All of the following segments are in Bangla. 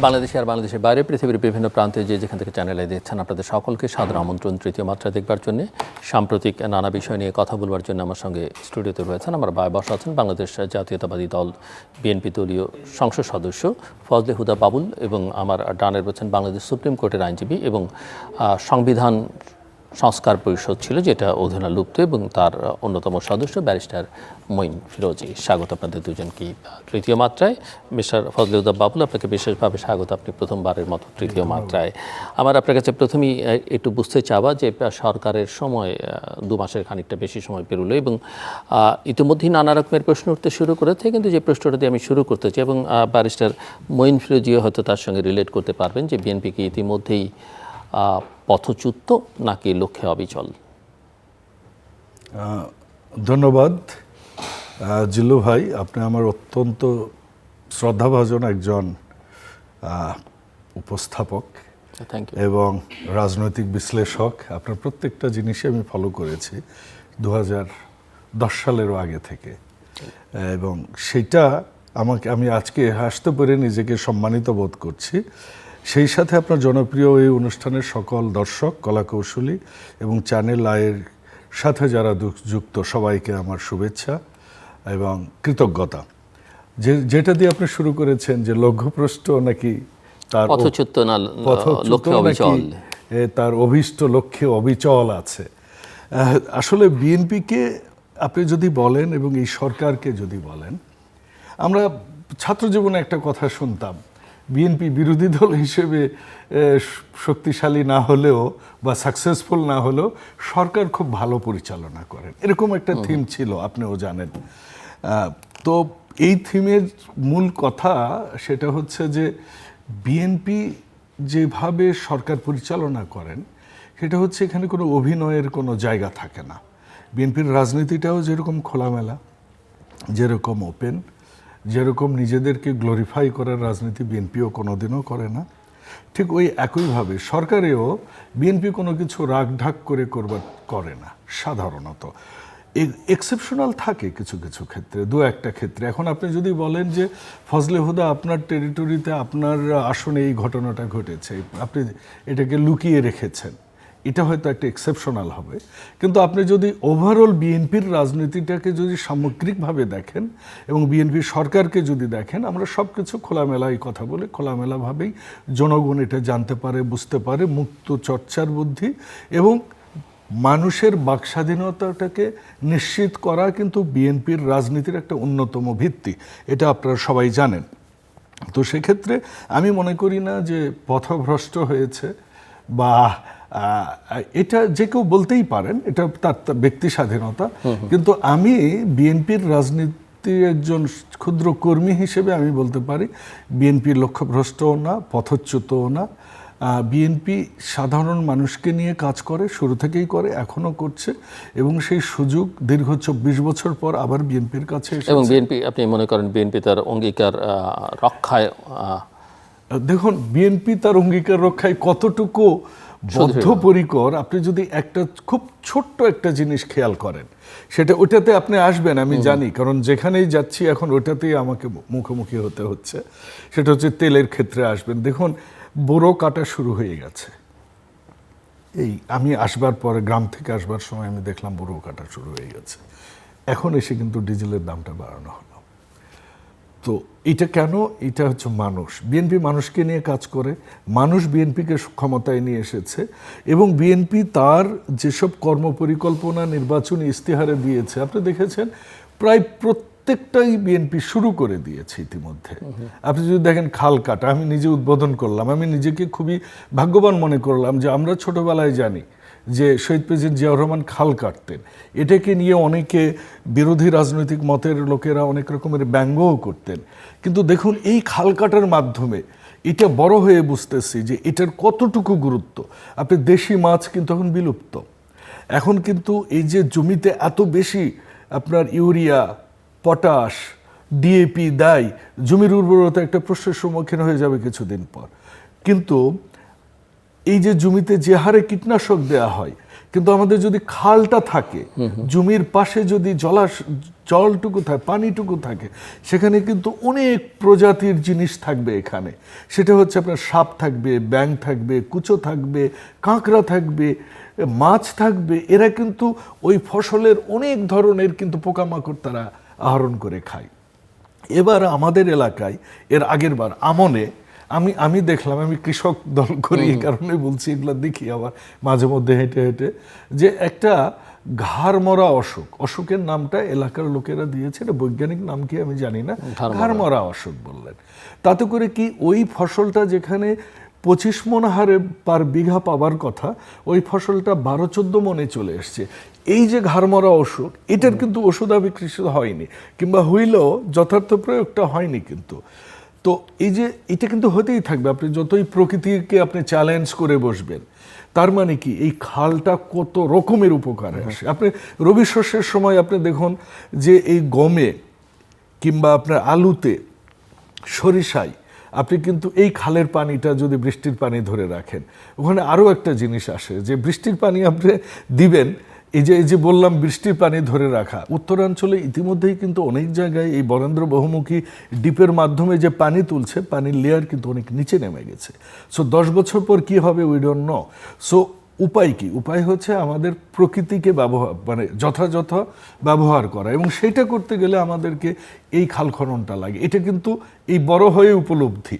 বাংলাদেশে আর বাংলাদেশের বাইরে পৃথিবীর বিভিন্ন প্রান্তে যেখান থেকে চ্যানেলে দেখছেন আপনাদের সকলকে সাদর আমন্ত্রণ তৃতীয় মাত্রা দেখবার জন্য। সাম্প্রতিক নানা বিষয় নিয়ে কথা বলবার জন্য আমার সঙ্গে স্টুডিওতে রয়েছেন, আমার বায় বসা আছেন বাংলাদেশ জাতীয়তাবাদী দল বিএনপি দলীয় সংসদ সদস্য ফজলে হুদা বাবুল, এবং আমার ডানে রয়েছেন বাংলাদেশ সুপ্রিম কোর্টের আইনজীবী এবং সংবিধান সংস্কার পরিষদ ছিল যেটা অধুনা লুপ্ত, এবং তার অন্যতম সদস্য ব্যারিস্টার মঈন ফিরোজী। স্বাগত আপনাদের দুজনকে তৃতীয় মাত্রায়। মিস্টার ফজলে হুদা বাবুল, আপনাকে বিশেষভাবে স্বাগত, আপনি প্রথমবারের মতো তৃতীয় মাত্রায়। আমার আপনার কাছে প্রথমেই একটু বুঝতে চাওয়া যে সরকারের সময় 2 মাসের খানিকটা বেশি সময় পেরোলো এবং ইতিমধ্যেই নানা রকমের প্রশ্ন উঠতে শুরু করেছে, কিন্তু যে প্রশ্নটা দিয়ে আমি শুরু করতে চাই এবং ব্যারিস্টার মঈন ফিরোজীও হয়তো তার সঙ্গে রিলেট করতে পারবেন, যে বিএনপি কি ইতিমধ্যেই পথচ্যুত নাকি লক্ষ্যে অবিচল? ধন্যবাদ জিল্লু ভাই, আপনি আমার অত্যন্ত শ্রদ্ধাভাজন একজন উপস্থাপক এবং রাজনৈতিক বিশ্লেষক। আপনার প্রত্যেকটা জিনিসই আমি ফলো করেছি 2010 সালেরও আগে থেকে, এবং সেটা আমি আজকে হাসতে পেরে নিজেকে সম্মানিত বোধ করছি। সেই সাথে আপনার জনপ্রিয় এই অনুষ্ঠানের সকল দর্শক, কলাকৌশলী এবং চ্যানেল আয়ের সাথে যারা যুক্ত সবাইকে আমার শুভেচ্ছা এবং কৃতজ্ঞতা। যেটা দিয়ে আপনি শুরু করেছেন যে লঘুপ্রষ্ট নাকি তার পথচ্যুত না লক্ষ্যে অবিচল, তার অভীষ্ট লক্ষ্যে অবিচল আছে। আসলে বিএনপিকে আপনি যদি বলেন এবং এই সরকারকে যদি বলেন, আমরা ছাত্র জীবনে একটা কথা শুনতাম, বিএনপি বিরোধী দল হিসেবে শক্তিশালী না হলেও বা সাকসেসফুল না হলেও সরকার খুব ভালো পরিচালনা করেন, এরকম একটা থিম ছিল, আপনিও জানেন। তো এই থিমের মূল কথা সেটা হচ্ছে যে বিএনপি যেভাবে সরকার পরিচালনা করেন সেটা হচ্ছে এখানে কোনো অভিনয়ের কোনো জায়গা থাকে না। বিএনপির রাজনীতিটাও যেরকম খোলামেলা, যেরকম ওপেন, যেরকম নিজেদেরকে গ্লোরিফাই করার রাজনীতি বিএনপিও কোনোদিনও করে না, ঠিক ওই একইভাবে সরকারেও বিএনপি কোনো কিছু রাগঢাক করে না সাধারণত। এক্সেপশনাল থাকে কিছু কিছু ক্ষেত্রে, 2-1টা ক্ষেত্রে। এখন আপনি যদি বলেন যে ফজলে হুদা আপনার টেরিটরিতে আপনার আসনে এই ঘটনাটা ঘটেছে, আপনি এটাকে লুকিয়ে রেখেছেন, এটা হয়তো একটা এক্সেপশনাল হবে। কিন্তু আপনি যদি ওভারঅল বিএনপির রাজনীতিটাকে যদি সামগ্রিকভাবে দেখেন এবং বিএনপির সরকারকে যদি দেখেন, আমরা সব কিছু খোলামেলাই কথা বলে খোলামেলাভাবেই জনগণ এটা জানতে পারে, বুঝতে পারে, মুক্ত চর্চার বুদ্ধি এবং মানুষের বাকস্বাধীনতাটাকে নিশ্চিত করা কিন্তু বিএনপির রাজনীতির একটা অন্যতম ভিত্তি, এটা আপনারা সবাই জানেন। তো সেক্ষেত্রে আমি মনে করি না যে পথভ্রষ্ট হয়েছে, বা এটা যে কেউ বলতেই পারেন, এটা তার ব্যক্তি স্বাধীনতা। কিন্তু আমি বিএনপির রাজনীতির একজন ক্ষুদ্র কর্মী হিসেবে আমি বলতে পারি বিএনপির লক্ষ্যভ্রষ্টও না, পথচ্যুতও না। বিএনপি সাধারণ মানুষকে নিয়ে কাজ করে, শুরু থেকেই করে, এখনও করছে, এবং সেই সুযোগ দীর্ঘ 24 বছর পর আবার বিএনপির কাছে এসেছে। এবং বিএনপি, আপনি মনে করেন বিএনপি তার অঙ্গীকার রক্ষায়, দেখুন বিএনপি তার অঙ্গীকার রক্ষায় কতটুকু বদ্ধপরিকর, আপনি যদি একটা খুব ছোট্ট একটা জিনিস খেয়াল করেন, সেটা ওটাতে আপনি আসবেন আমি জানি, কারণ যেখানেই যাচ্ছি এখন ওটাতেই আমাকে মুখোমুখি হতে হচ্ছে। সেটা হচ্ছে তেলের ক্ষেত্রে আসবেন। দেখুন বোরো কাটা শুরু হয়ে গেছে, এই আমি আসবার পরে গ্রাম থেকে আসবার সময় আমি দেখলাম বোরো কাটা শুরু হয়ে গেছে। এখন এসে কিন্তু ডিজেলের দামটা বাড়ানো হলো। তো এটা কেন? এটা হচ্ছে মানুষ, বিএনপি মানুষকে নিয়ে কাজ করে, মানুষ বিএনপিকে ক্ষমতায় নিয়ে এসেছে, এবং বিএনপি তার যেসব কর্মপরিকল্পনা নির্বাচনী ইস্তেহারে দিয়েছে, আপনি দেখেছেন প্রায় প্রত্যেকটাই বিএনপি শুরু করে দিয়েছে ইতিমধ্যে। আপনি যদি দেখেন খাল কাটা, আমি নিজে উদ্বোধন করলাম, আমি নিজেকে খুবই ভাগ্যবান মনে করলাম যে আমরা ছোটবেলায় জানি যে শহীদ প্রেসিডেন্ট জিয়াউর রহমান খাল কাটতেন, এটাকে নিয়ে অনেকে বিরোধী রাজনৈতিক মতের লোকেরা অনেক রকমের ব্যঙ্গও করতেন। কিন্তু দেখুন এই খাল কাটার মাধ্যমে এটা বড় হয়ে বুঝতেছি যে এটার কতটুকু গুরুত্ব। আপনি দেশি মাছ কিন্তু এখন বিলুপ্ত, এখন কিন্তু এই যে জমিতে এত বেশি আপনার ইউরিয়া, পটাশ, ডিএপি দেয়, জমির উর্বরতা একটা প্রশ্নের সম্মুখীন হয়ে যাবে কিছুদিন পর। কিন্তু এই যে জমিতে যে হারে কীটনাশক দেওয়া হয়, কিন্তু আমাদের যদি খালটা থাকে, জমির পাশে যদি জলটুকু থাকে, পানিটুকু থাকে, সেখানে কিন্তু অনেক প্রজাতির জিনিস থাকবে এখানে। সেটা হচ্ছে আপনার সাপ থাকবে, ব্যাঙ থাকবে, কুচো থাকবে, কাঁকড়া থাকবে, মাছ থাকবে। এরা কিন্তু ওই ফসলের অনেক ধরনের কিন্তু পোকামাকড় তারা আহরণ করে খায়। এবার আমাদের এলাকায় এর আগের বার আমনে আমি দেখলাম, আমি কৃষক দল করি এই কারণে বলছি, এগুলো দেখি আবার মাঝে মধ্যে হেঁটে হেঁটে, যে একটা ঘাড় মরা অসুখ, অসুখের নামটা এলাকার লোকেরা দিয়েছে, এটা বৈজ্ঞানিক নাম কি আমি জানি না, ঘাড় মরা অসুখ বললেন। তাতে করে কি ওই ফসলটা যেখানে 25 মণ হারে পার বিঘা পাবার কথা, ওই ফসলটা 12-14 মণে চলে এসছে। এই যে ঘাড়মরা অসুখ, এটার কিন্তু ওষুধ আবিষ্কৃত হয়নি, কিংবা হইলেও যথার্থ প্রয়োগটা হয়নি কিন্তু। তো এই যে এটা কিন্তু হতেই থাকবে, আপনি যতই প্রকৃতিকে আপনি চ্যালেঞ্জ করে বসবেন, তার মানে কি এই খালটা কত রকমের উপকারে আসে। আপনি রবি শস্যের সময় আপনি দেখুন যে এই গমে কিংবা আপনার আলুতে, সরিষায় আপনি কিন্তু এই খালের পানিটা যদি বৃষ্টির পানি ধরে রাখেন, ওখানে আরও একটা জিনিস আসে, যে বৃষ্টির পানি আপনি দিবেন, এই যে বললাম বৃষ্টির পানি ধরে রাখা, উত্তরাঞ্চলে ইতিমধ্যেই কিন্তু অনেক জায়গায় এই বরেন্দ্র বহুমুখী ডিপের মাধ্যমে যে পানি তুলছে, পানির লেয়ার কিন্তু অনেক নিচে নেমে গেছে। সো 10 বছর পর কি হবে উই ডোন্ট নো। সো উপায় কি? উপায় হচ্ছে আমাদের প্রকৃতিকে যথাযথ ব্যবহার করা, এবং সেটা করতে গেলে আমাদেরকে এই খাল খননটা লাগে। এটা কিন্তু এই বড় হয়ে উপলব্ধি।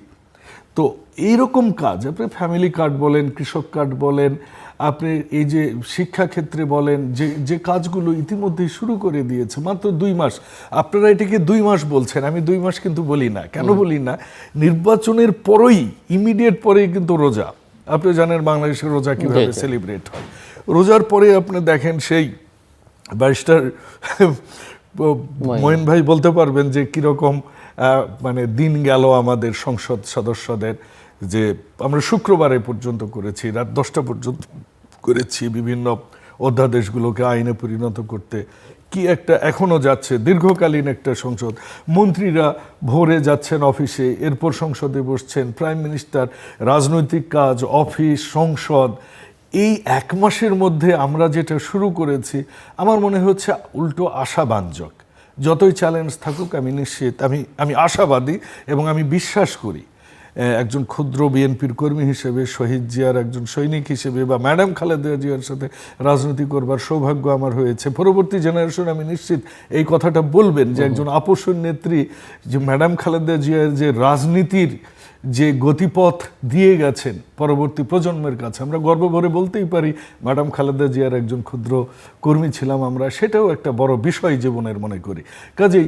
তো এইরকম কাজ আপনি ফ্যামিলি কার্ড বলেন, কৃষক কার্ড বলেন, আপনি এই যে শিক্ষাক্ষেত্রে বলেন, যে কাজগুলো ইতিমধ্যেই শুরু করে দিয়েছে, মাত্র 2 মাস। আপনারা এটাকে 2 মাস বলছেন, আমি 2 মাস কিন্তু বলি না। কেন বলি না? নির্বাচনের পরেই, ইমিডিয়েট পরেই কিন্তু রোজা। আপনি জানেন বাংলাদেশের রোজা কিভাবে সেলিব্রেট হয়। রোজার পরে আপনি দেখেন সেই ব্যারিস্টার মঈন ভাই বলতে পারবেন যে কিরকম দিন গেল আমাদের সংসদ সদস্যদের, যে আমরা শুক্রবারে পর্যন্ত করেছি, রাত 10টা পর্যন্ত করেছি বিভিন্ন অধ্যাদেশগুলোকে আইনে পরিণত করতে। কি একটা এখনো যাচ্ছে দীর্ঘকালীন একটা সংসদ, মন্ত্রীরা ভোরে যাচ্ছেন অফিসে, এরপর সংসদে বসছেন, প্রাইম মিনিস্টার, রাজনৈতিক কাজ, অফিস, সংসদ। এই 1 মাসের মধ্যে আমরা যেটা শুরু করেছি, আমার মনে হচ্ছে উল্টো আশাব্যঞ্জক। যতই চ্যালেঞ্জ থাকুক, আমি নিশ্চিত, আমি আশাবাদী, এবং আমি বিশ্বাস করি একজন ক্ষুদ্র বিএনপির কর্মী হিসেবে, শহীদ জিয়ার একজন সৈনিক হিসেবে, বা ম্যাডাম খালেদা জিয়ার সাথে রাজনীতি করবার সৌভাগ্য আমার হয়েছে। পরবর্তী জেনারেশন আমি নিশ্চিত এই কথাটা বলবেন যে একজন আপসীন নেত্রী, যে ম্যাডাম খালেদা জিয়ার যে রাজনীতির যে গতিপথ দিয়ে গেছেন পরবর্তী প্রজন্মের কাছে, আমরা গর্ব ভরে বলতেই পারি ম্যাডাম খালেদা জিয়ার একজন ক্ষুদ্র কর্মী ছিলাম আমরা। সেটাও একটা বড় বিষয় জীবনের মনে করি। কাজেই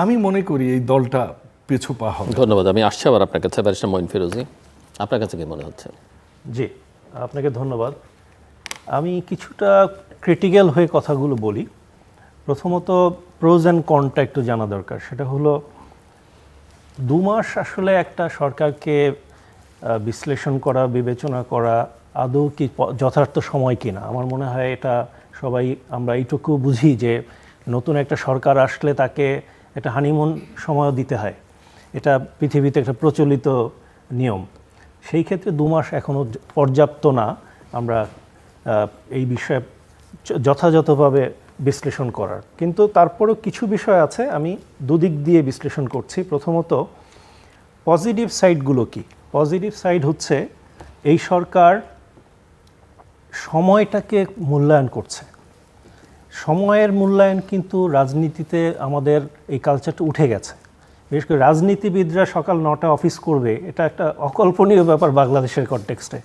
আমি মনে করি এই দলটা পিছু পা হবে। ধন্যবাদ। আমি আসছি আবার আপনার কাছে, ব্যারিস্টার মঈন ফিরোজী, আপনার কাছে কি মনে হচ্ছে? জি, আপনাকে ধন্যবাদ। আমি কিছুটা ক্রিটিক্যাল হয়ে কথাগুলো বলি। প্রথমত প্রোজ অ্যান্ড কনটা একটু জানা দরকার। সেটা হলো 2 মাস আসলে একটা সরকারকে বিশ্লেষণ করা, বিবেচনা করা আদৌ কি যথার্থ সময় কিনা। আমার মনে হয় এটা সবাই আমরা এইটুকু বুঝি যে নতুন একটা সরকার আসলে তাকে একটা হানিমুন সময়ও দিতে হয়। এটা পৃথিবীতে একটা প্রচলিত নিয়ম। সেই ক্ষেত্রে 2 মাস এখনও পর্যাপ্ত না আমরা এই বিষয়ে যথাযথভাবে বিশ্লেষণ করার। কিন্তু তারপরেও কিছু বিষয় আছে, আমি দুদিক দিয়ে বিশ্লেষণ করছি। প্রথমত পজিটিভ সাইডগুলো কি? পজিটিভ সাইড হচ্ছে এই সরকার সময়টাকে মূল্যায়ন করছে। সময়ের মূল্যায়ন কিন্তু রাজনীতিতে আমাদের এই কালচারটা উঠে গেছে। বিশেষ করে রাজনীতিবিদরা সকাল 9টা অফিস করবে, এটা একটা অকল্পনীয় ব্যাপার বাংলাদেশের কনটেক্সটে।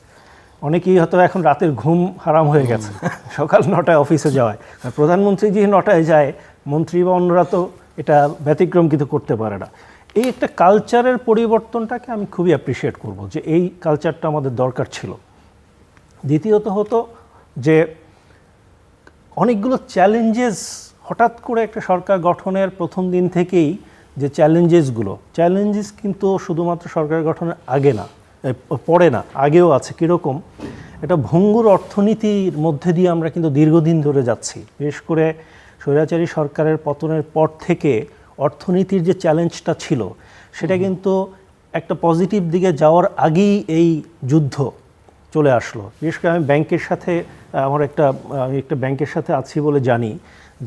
অনেকেই হয়তো এখন রাতের ঘুম হারাম হয়ে গেছে সকাল 9টায় অফিসে যাওয়ায়। প্রধানমন্ত্রী যে 9টায় যায়, মন্ত্রী বা অন্যরা তো এটা ব্যতিক্রম কিন্তু করতে পারে না। এই একটা কালচারের পরিবর্তনটাকে আমি খুবই অ্যাপ্রিসিয়েট করব, যে এই কালচারটা আমাদের দরকার ছিল। দ্বিতীয়ত হতো যে অনেকগুলো চ্যালেঞ্জেস, হঠাৎ করে একটা সরকার গঠনের প্রথম দিন থেকেই যে চ্যালেঞ্জেস কিন্তু শুধুমাত্র সরকার গঠনের আগে না, পরে না, আগেও আছে। কীরকম? এটা ভঙ্গুর অর্থনীতির মধ্যে দিয়ে আমরা কিন্তু দীর্ঘদিন ধরে যাচ্ছি। বিশেষ করে স্বৈরাচারী সরকারের পতনের পর থেকে অর্থনীতির যে চ্যালেঞ্জটা ছিল, সেটা কিন্তু একটা পজিটিভ দিকে যাওয়ার আগেই এই যুদ্ধ চলে আসলো। বিশেষ করে আমি ব্যাংকের সাথে আমি একটা ব্যাংকের সাথে আছি বলে জানি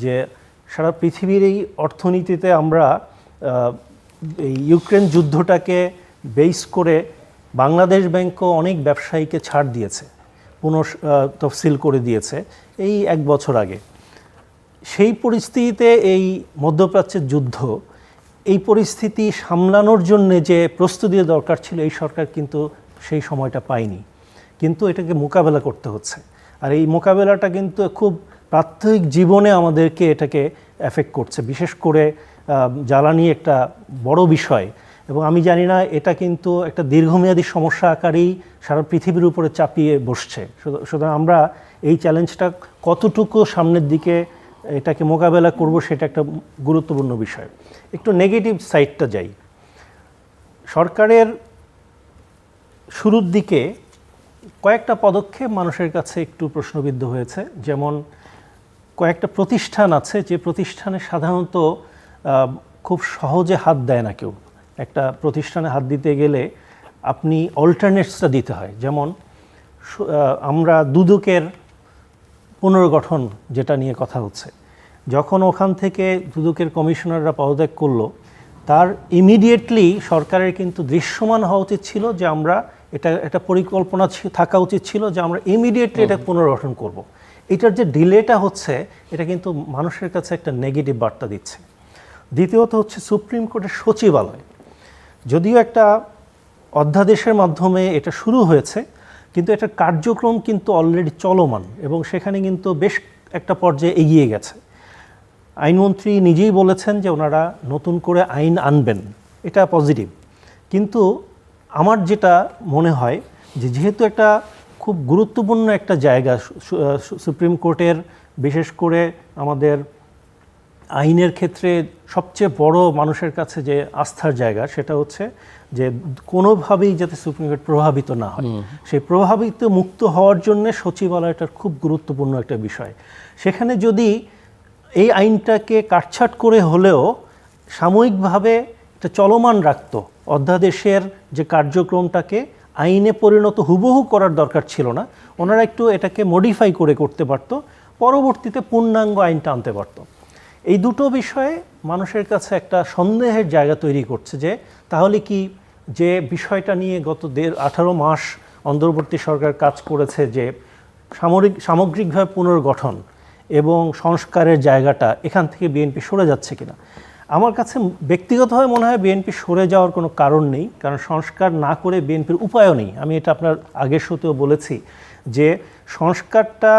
যে সারা পৃথিবীর এই অর্থনীতিতে আমরা এই ইউক্রেন যুদ্ধটাকে বেস করে বাংলাদেশ ব্যাংকও অনেক ব্যবসায়ীকে ছাড় দিয়েছে, তফসিল করে দিয়েছে এই 1 বছর আগে। সেই পরিস্থিতিতে এই মধ্যপ্রাচ্যের যুদ্ধ, এই পরিস্থিতি সামলানোর জন্য যে প্রস্তুতি দরকার ছিল এই সরকার কিন্তু সেই সময়টা পায়নি, কিন্তু এটাকে মোকাবেলা করতে হচ্ছে। আর এই মোকাবেলাটা কিন্তু খুব প্রাত্যহিক জীবনে আমাদেরকে এটাকে এফেক্ট করছে, বিশেষ করে জ্বালানি একটা বড় বিষয়। এবং আমি জানি না এটা কিন্তু একটা দীর্ঘমেয়াদী সমস্যা আকারেই সারা পৃথিবীর উপরে চাপিয়ে বসছে। সুতরাং আমরা এই চ্যালেঞ্জটা কতটুকু সামনের দিকে এটাকে মোকাবেলা করব সেটা একটা গুরুত্বপূর্ণ বিষয়। একটু নেগেটিভ সাইডটা যাই। সরকারের শুরুর দিকে কয়েকটা পদক্ষেপ মানুষের কাছে একটু প্রশ্নবিদ্ধ হয়েছে। যেমন কয়েকটা প্রতিষ্ঠান আছে যে প্রতিষ্ঠানে সাধারণত খুব সহজে হাত দেয় না কেউ। একটা প্রতিষ্ঠানে হাত দিতে গেলে আপনি অল্টারনেটসটা দিতে হয়। যেমন আমরা দুদকের পুনর্গঠন যেটা নিয়ে কথা হচ্ছে, যখন ওখান থেকে দুদকের কমিশনাররা পদত্যাগ করলো, তার ইমিডিয়েটলি সরকারের কিন্তু দৃশ্যমান হওয়া উচিত ছিল যে আমরা এটা পরিকল্পনা থাকা উচিত ছিল যে আমরা ইমিডিয়েটলি এটা পুনর্গঠন করব। এটার যে ডিলেটা হচ্ছে এটা কিন্তু মানুষের কাছে একটা নেগেটিভ বার্তা দিচ্ছে। দ্বিতীয়ত হচ্ছে সুপ্রিম কোর্টের সচিবালয়, যদিও একটা অধ্যাদেশের মাধ্যমে এটা শুরু হয়েছে, কিন্তু এটার কার্যক্রম কিন্তু অলরেডি চলমান এবং সেখানে কিন্তু বেশ একটা পর্যায়ে এগিয়ে গেছে। আইনমন্ত্রী নিজেই বলেছেন যে ওনারা নতুন করে আইন আনবেন, এটা পজিটিভ। কিন্তু আমার যেটা মনে হয় যে যেহেতু একটা খুব গুরুত্বপূর্ণ একটা জায়গা সুপ্রিম কোর্টের, বিশেষ করে আমাদের আইনের ক্ষেত্রে সবচেয়ে বড় মানুষের কাছে যে আস্থার জায়গা, সেটা হচ্ছে যে কোনোভাবেই যাতে সুপ্রিম কোর্ট প্রভাবিত না হয়, সেই প্রভাবিত মুক্ত হওয়ার জন্য সচিবালয়টার খুব গুরুত্বপূর্ণ একটা বিষয়। সেখানে যদি এই আইনটাকে কাটছাট করে হলেও সাময়িকভাবে এটা চলমান রাখতো, অধ্যাদেশের যে কার্যক্রমটাকে আইনে পরিণত হুবহু করার দরকার ছিল না, ওনারা একটু এটাকে মডিফাই করে করতে পারতো, পরবর্তীতে পূর্ণাঙ্গ আইনটা আনতে পারতো। এই দুটো বিষয়ে মানুষের কাছে একটা সন্দেহের জায়গা তৈরি করছে যে তাহলে কি যে বিষয়টা নিয়ে গত 18 মাস অন্তর্বর্তী সরকার কাজ করেছে, যে সামগ্রিকভাবে পুনর্গঠন এবং সংস্কারের জায়গাটা, এখান থেকে বিএনপি সরে যাচ্ছে কিনা। আমার কাছে ব্যক্তিগতভাবে মনে হয় বিএনপি সরে যাওয়ার কোনো কারণ নেই, কারণ সংস্কার না করে বিএনপির উপায়ও নেই। আমি এটা আপনার আগের শোতেও বলেছি যে সংস্কারটা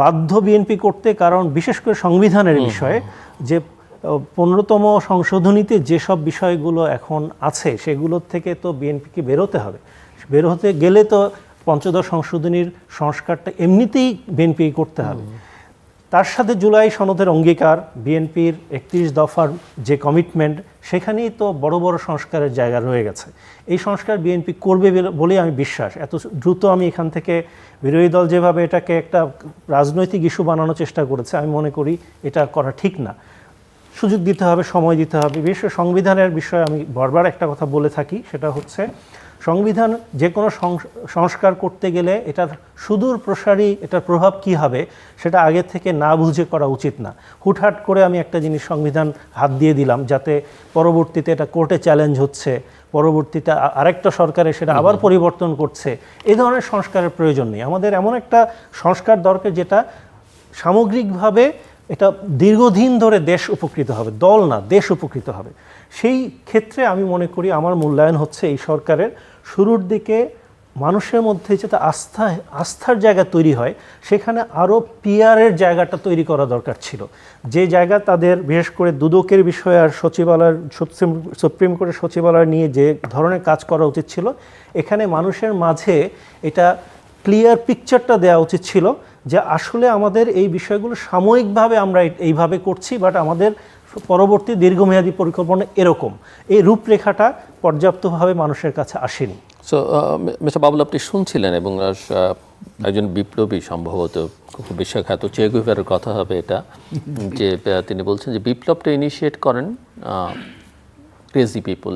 বাধ্য বিএনপি করতে, কারণ বিশেষ করে সংবিধানের বিষয়ে যে 15তম সংশোধনীতে যেসব বিষয়গুলো এখন আছে সেগুলোর থেকে তো বিএনপিকে বেরোতে হবে। বেরোতে গেলে তো পঞ্চদশ সংশোধনীর সংস্কারটা এমনিতেই বিএনপি করতে হবে। তার সাথে জুলাই সনদের অঙ্গীকার, বিএনপির 31 দফার যে কমিটমেন্ট, সেখানেই তো বড় বড় সংস্কারের জায়গা রয়ে গেছে। এই সংস্কার বিএনপি করবে বলেই আমি বিশ্বাস। এত দ্রুত আমি এখান থেকে, বিরোধী দল যেভাবে এটাকে একটা রাজনৈতিক ইস্যু বানানোর চেষ্টা করেছে, আমি মনে করি এটা করা ঠিক না। সুযোগ দিতে হবে, সময় দিতে হবে। বিশেষ করে সংবিধানের বিষয়ে আমি বারবার একটা কথা বলে থাকি, সেটা হচ্ছে সংবিধান যে কোনো সংস্কার করতে গেলে এটার সুদূর প্রসারী এটার প্রভাব কি হবে সেটা আগে থেকে না বুঝে করা উচিত না। হুটহাট করে আমি একটা জিনিস সংবিধান হাত দিয়ে দিলাম যাতে পরবর্তীতে এটা কোর্টে চ্যালেঞ্জ হচ্ছে, পরবর্তীতে আরেকটা সরকারে সেটা আবার পরিবর্তন করছে, এই ধরনের সংস্কারের প্রয়োজন নেই। আমাদের এমন একটা সংস্কার দরকার যেটা সামগ্রিকভাবে এটা দীর্ঘদিন ধরে দেশ উপকৃত হবে, দল না, দেশ উপকৃত হবে। সেই ক্ষেত্রে আমি মনে করি আমার মূল্যায়ন হচ্ছে এই সরকারের শুরুর দিকে মানুষের মধ্যে যাতে আস্থার জায়গা তৈরি হয়, সেখানে আরও পিয়ারের জায়গাটা তৈরি করা দরকার ছিল। যে জায়গা তাদের বিশেষ করে দুদকের বিষয়ে আর সচিবালয়ের, সুপ্রিম কোর্টের সচিবালয় নিয়ে যে ধরনের কাজ করা উচিত ছিল, এখানে মানুষের মাঝে এটা ক্লিয়ার পিকচারটা দেওয়া উচিত ছিল যে আসলে আমাদের এই বিষয়গুলো সাময়িকভাবে আমরা এইভাবে করছি, বাট আমাদের পরবর্তী দীর্ঘমেয়াদী পরিকল্পনা এরকম। এই রূপরেখাটা পর্যাপ্তভাবে মানুষের কাছে আসেনি। সো মিস্টার বাবুল, আপনি শুনছিলেন এবং একজন বিপ্লবী, সম্ভবত খুব বিশ্বখ্যাত চে গুয়েভারার কথা হবে এটা, যে তিনি বলছেন যে বিপ্লবটা ইনিশিয়েট করেন ক্রেজি পিপল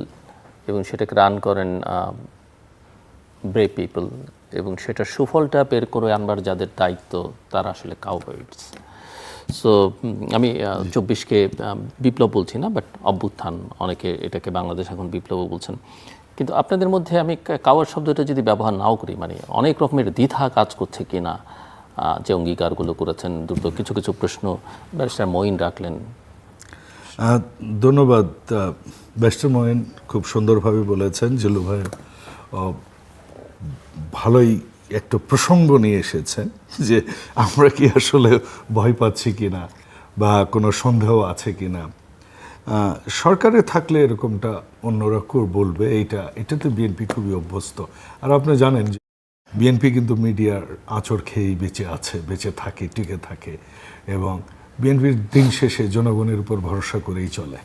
এবং সেটাকে রান করেন ব্রেভ পিপল, এবং সেটা সুফলটা বের করে আনবার যাদের দায়িত্ব তারা আসলে কাউবয়েডস। সো আমি 24কে বিপ্লব বলছি না, বাট অভ্যুত্থান, অনেকে এটাকে বাংলাদেশ এখন বিপ্লবও বলছেন। কিন্তু আপনাদের মধ্যে আমি কাওয়ার শব্দটা যদি ব্যবহার নাও করি, মানে অনেক রকমের দ্বিধা কাজ করছে কি না, যে অঙ্গীকারগুলো করেছেন, দ্রুত কিছু কিছু প্রশ্ন ব্যারিস্টার মঈন রাখলেন। ধন্যবাদ। ব্যারিস্টার মঈন খুব সুন্দরভাবে বলেছেন, জিল্লু ভাই ভালোই একটা প্রসঙ্গ নিয়ে এসেছেন যে আমরা কি আসলে ভয় পাচ্ছি কিনা বা কোনো সন্দেহ আছে কিনা। সরকারে থাকলে এরকমটা অন্যরা বলবে, এটাতে বিএনপি খুবই অভ্যস্ত। আর আপনি জানেন যে বিএনপি কিন্তু মিডিয়ার আঁচড় খেয়েই বেঁচে থাকে, টিকে থাকে, এবং বিএনপির দিন শেষে জনগণের উপর ভরসা করেই চলে।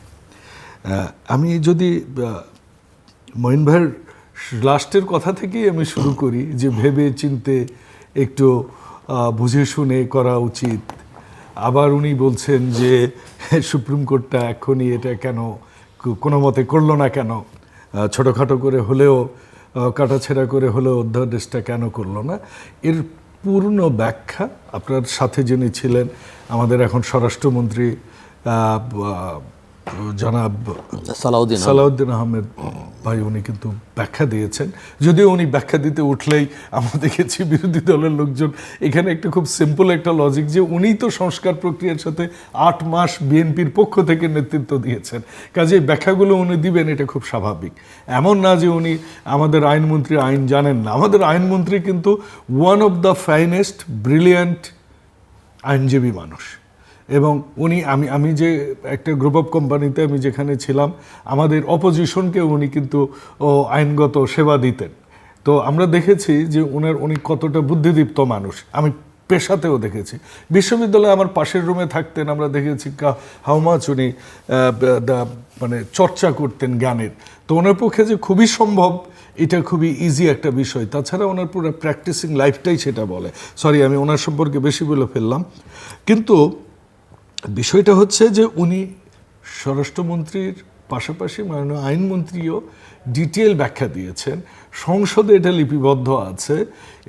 আমি যদি মঈন ভাইয়ের লাস্টের কথা থেকেই আমি শুরু করি, যে ভেবে চিন্তে একটু বুঝে শুনে করা উচিত। আবার উনি বলছেন যে সুপ্রিম কোর্টটা এখনই এটা কেন কোনো মতে করলো না, কেন ছোটোখাটো করে হলেও, কাটাছেঁড়া করে হলেও অধ্যাদেশটা কেন করলো না। এর পূর্ণ ব্যাখ্যা আপনার সাথে যিনি ছিলেন, আমাদের এখন স্বরাষ্ট্রমন্ত্রী জনাব সালাউদ্দিন আহমেদ ভাই, উনি কিন্তু ব্যাখ্যা দিয়েছেন। যদিও উনি ব্যাখ্যা দিতে উঠলেই আমরা দেখেছি বিরোধী দলের লোকজন, এখানে একটা খুব সিম্পল একটা লজিক, যে উনিই তো সংস্কার প্রক্রিয়ার সাথে 8 মাস বিএনপির পক্ষ থেকে নেতৃত্ব দিয়েছেন, কাজে ব্যাখ্যাগুলো উনি দিবেন, এটা খুব স্বাভাবিক। এমন না যে উনি আমাদের আইনমন্ত্রী আইন জানেন না। আমাদের আইনমন্ত্রী কিন্তু one of the finest brilliant আইনজীবী মানুষ। এবং উনি আমি যে একটা গ্রুপ অফ কোম্পানিতে আমি যেখানে ছিলাম, আমাদের অপোজিশনকে উনি কিন্তু আইনগত সেবা দিতেন। তো আমরা দেখেছি যে উনি কতটা বুদ্ধিদীপ্ত মানুষ, আমি পেশাতেও দেখেছি। বিশ্ববিদ্যালয়ে আমার পাশের রুমে থাকতেন, আমরা দেখেছি হাউ মাচ উনি মানে চর্চা করতেন জ্ঞানের। তো ওনার পক্ষে যে খুবই সম্ভব, এটা খুবই ইজি একটা বিষয়। তাছাড়া ওনার পুরো প্র্যাকটিসিং লাইফটাই সেটা বলে। সরি, আমি ওনার সম্পর্কে বেশি বলে ফেললাম। কিন্তু বিষয়টা হচ্ছে যে উনি স্বরাষ্ট্রমন্ত্রীর পাশাপাশি মাননীয় আইনমন্ত্রীও ডিটেল ব্যাখ্যা দিয়েছেন, সংসদে এটা লিপিবদ্ধ আছে,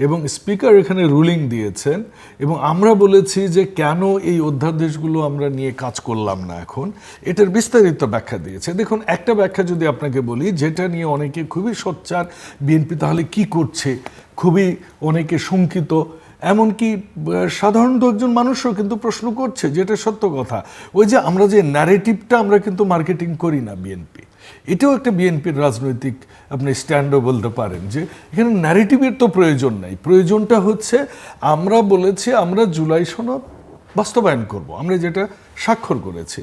এবং স্পিকার এখানে রুলিং দিয়েছেন। এবং আমরা বলেছি যে কেন এই অধ্যাদেশগুলো আমরা নিয়ে কাজ করলাম না এখন, এটার বিস্তারিত ব্যাখ্যা দিয়েছে। দেখুন, একটা ব্যাখ্যা যদি আপনাকে বলি, যেটা নিয়ে অনেকে খুবই সোচ্চার, বিএনপি তাহলে কি করছে, খুবই অনেকে শঙ্কিত, এমনকি সাধারণত একজন মানুষও কিন্তু প্রশ্ন করছে, যেটা সত্য কথা। ওই যে আমরা যে ন্যারেটিভটা আমরা কিন্তু মার্কেটিং করি না বিএনপি, এটাও একটা বিএনপির রাজনৈতিক আপনি স্ট্যান্ডও বলতে পারেন, যে এখানে ন্যারেটিভের তো প্রয়োজন নাই। প্রয়োজনটা হচ্ছে আমরা বলেছি আমরা জুলাই সনদ বাস্তবায়ন করব, আমরা যেটা স্বাক্ষর করেছি,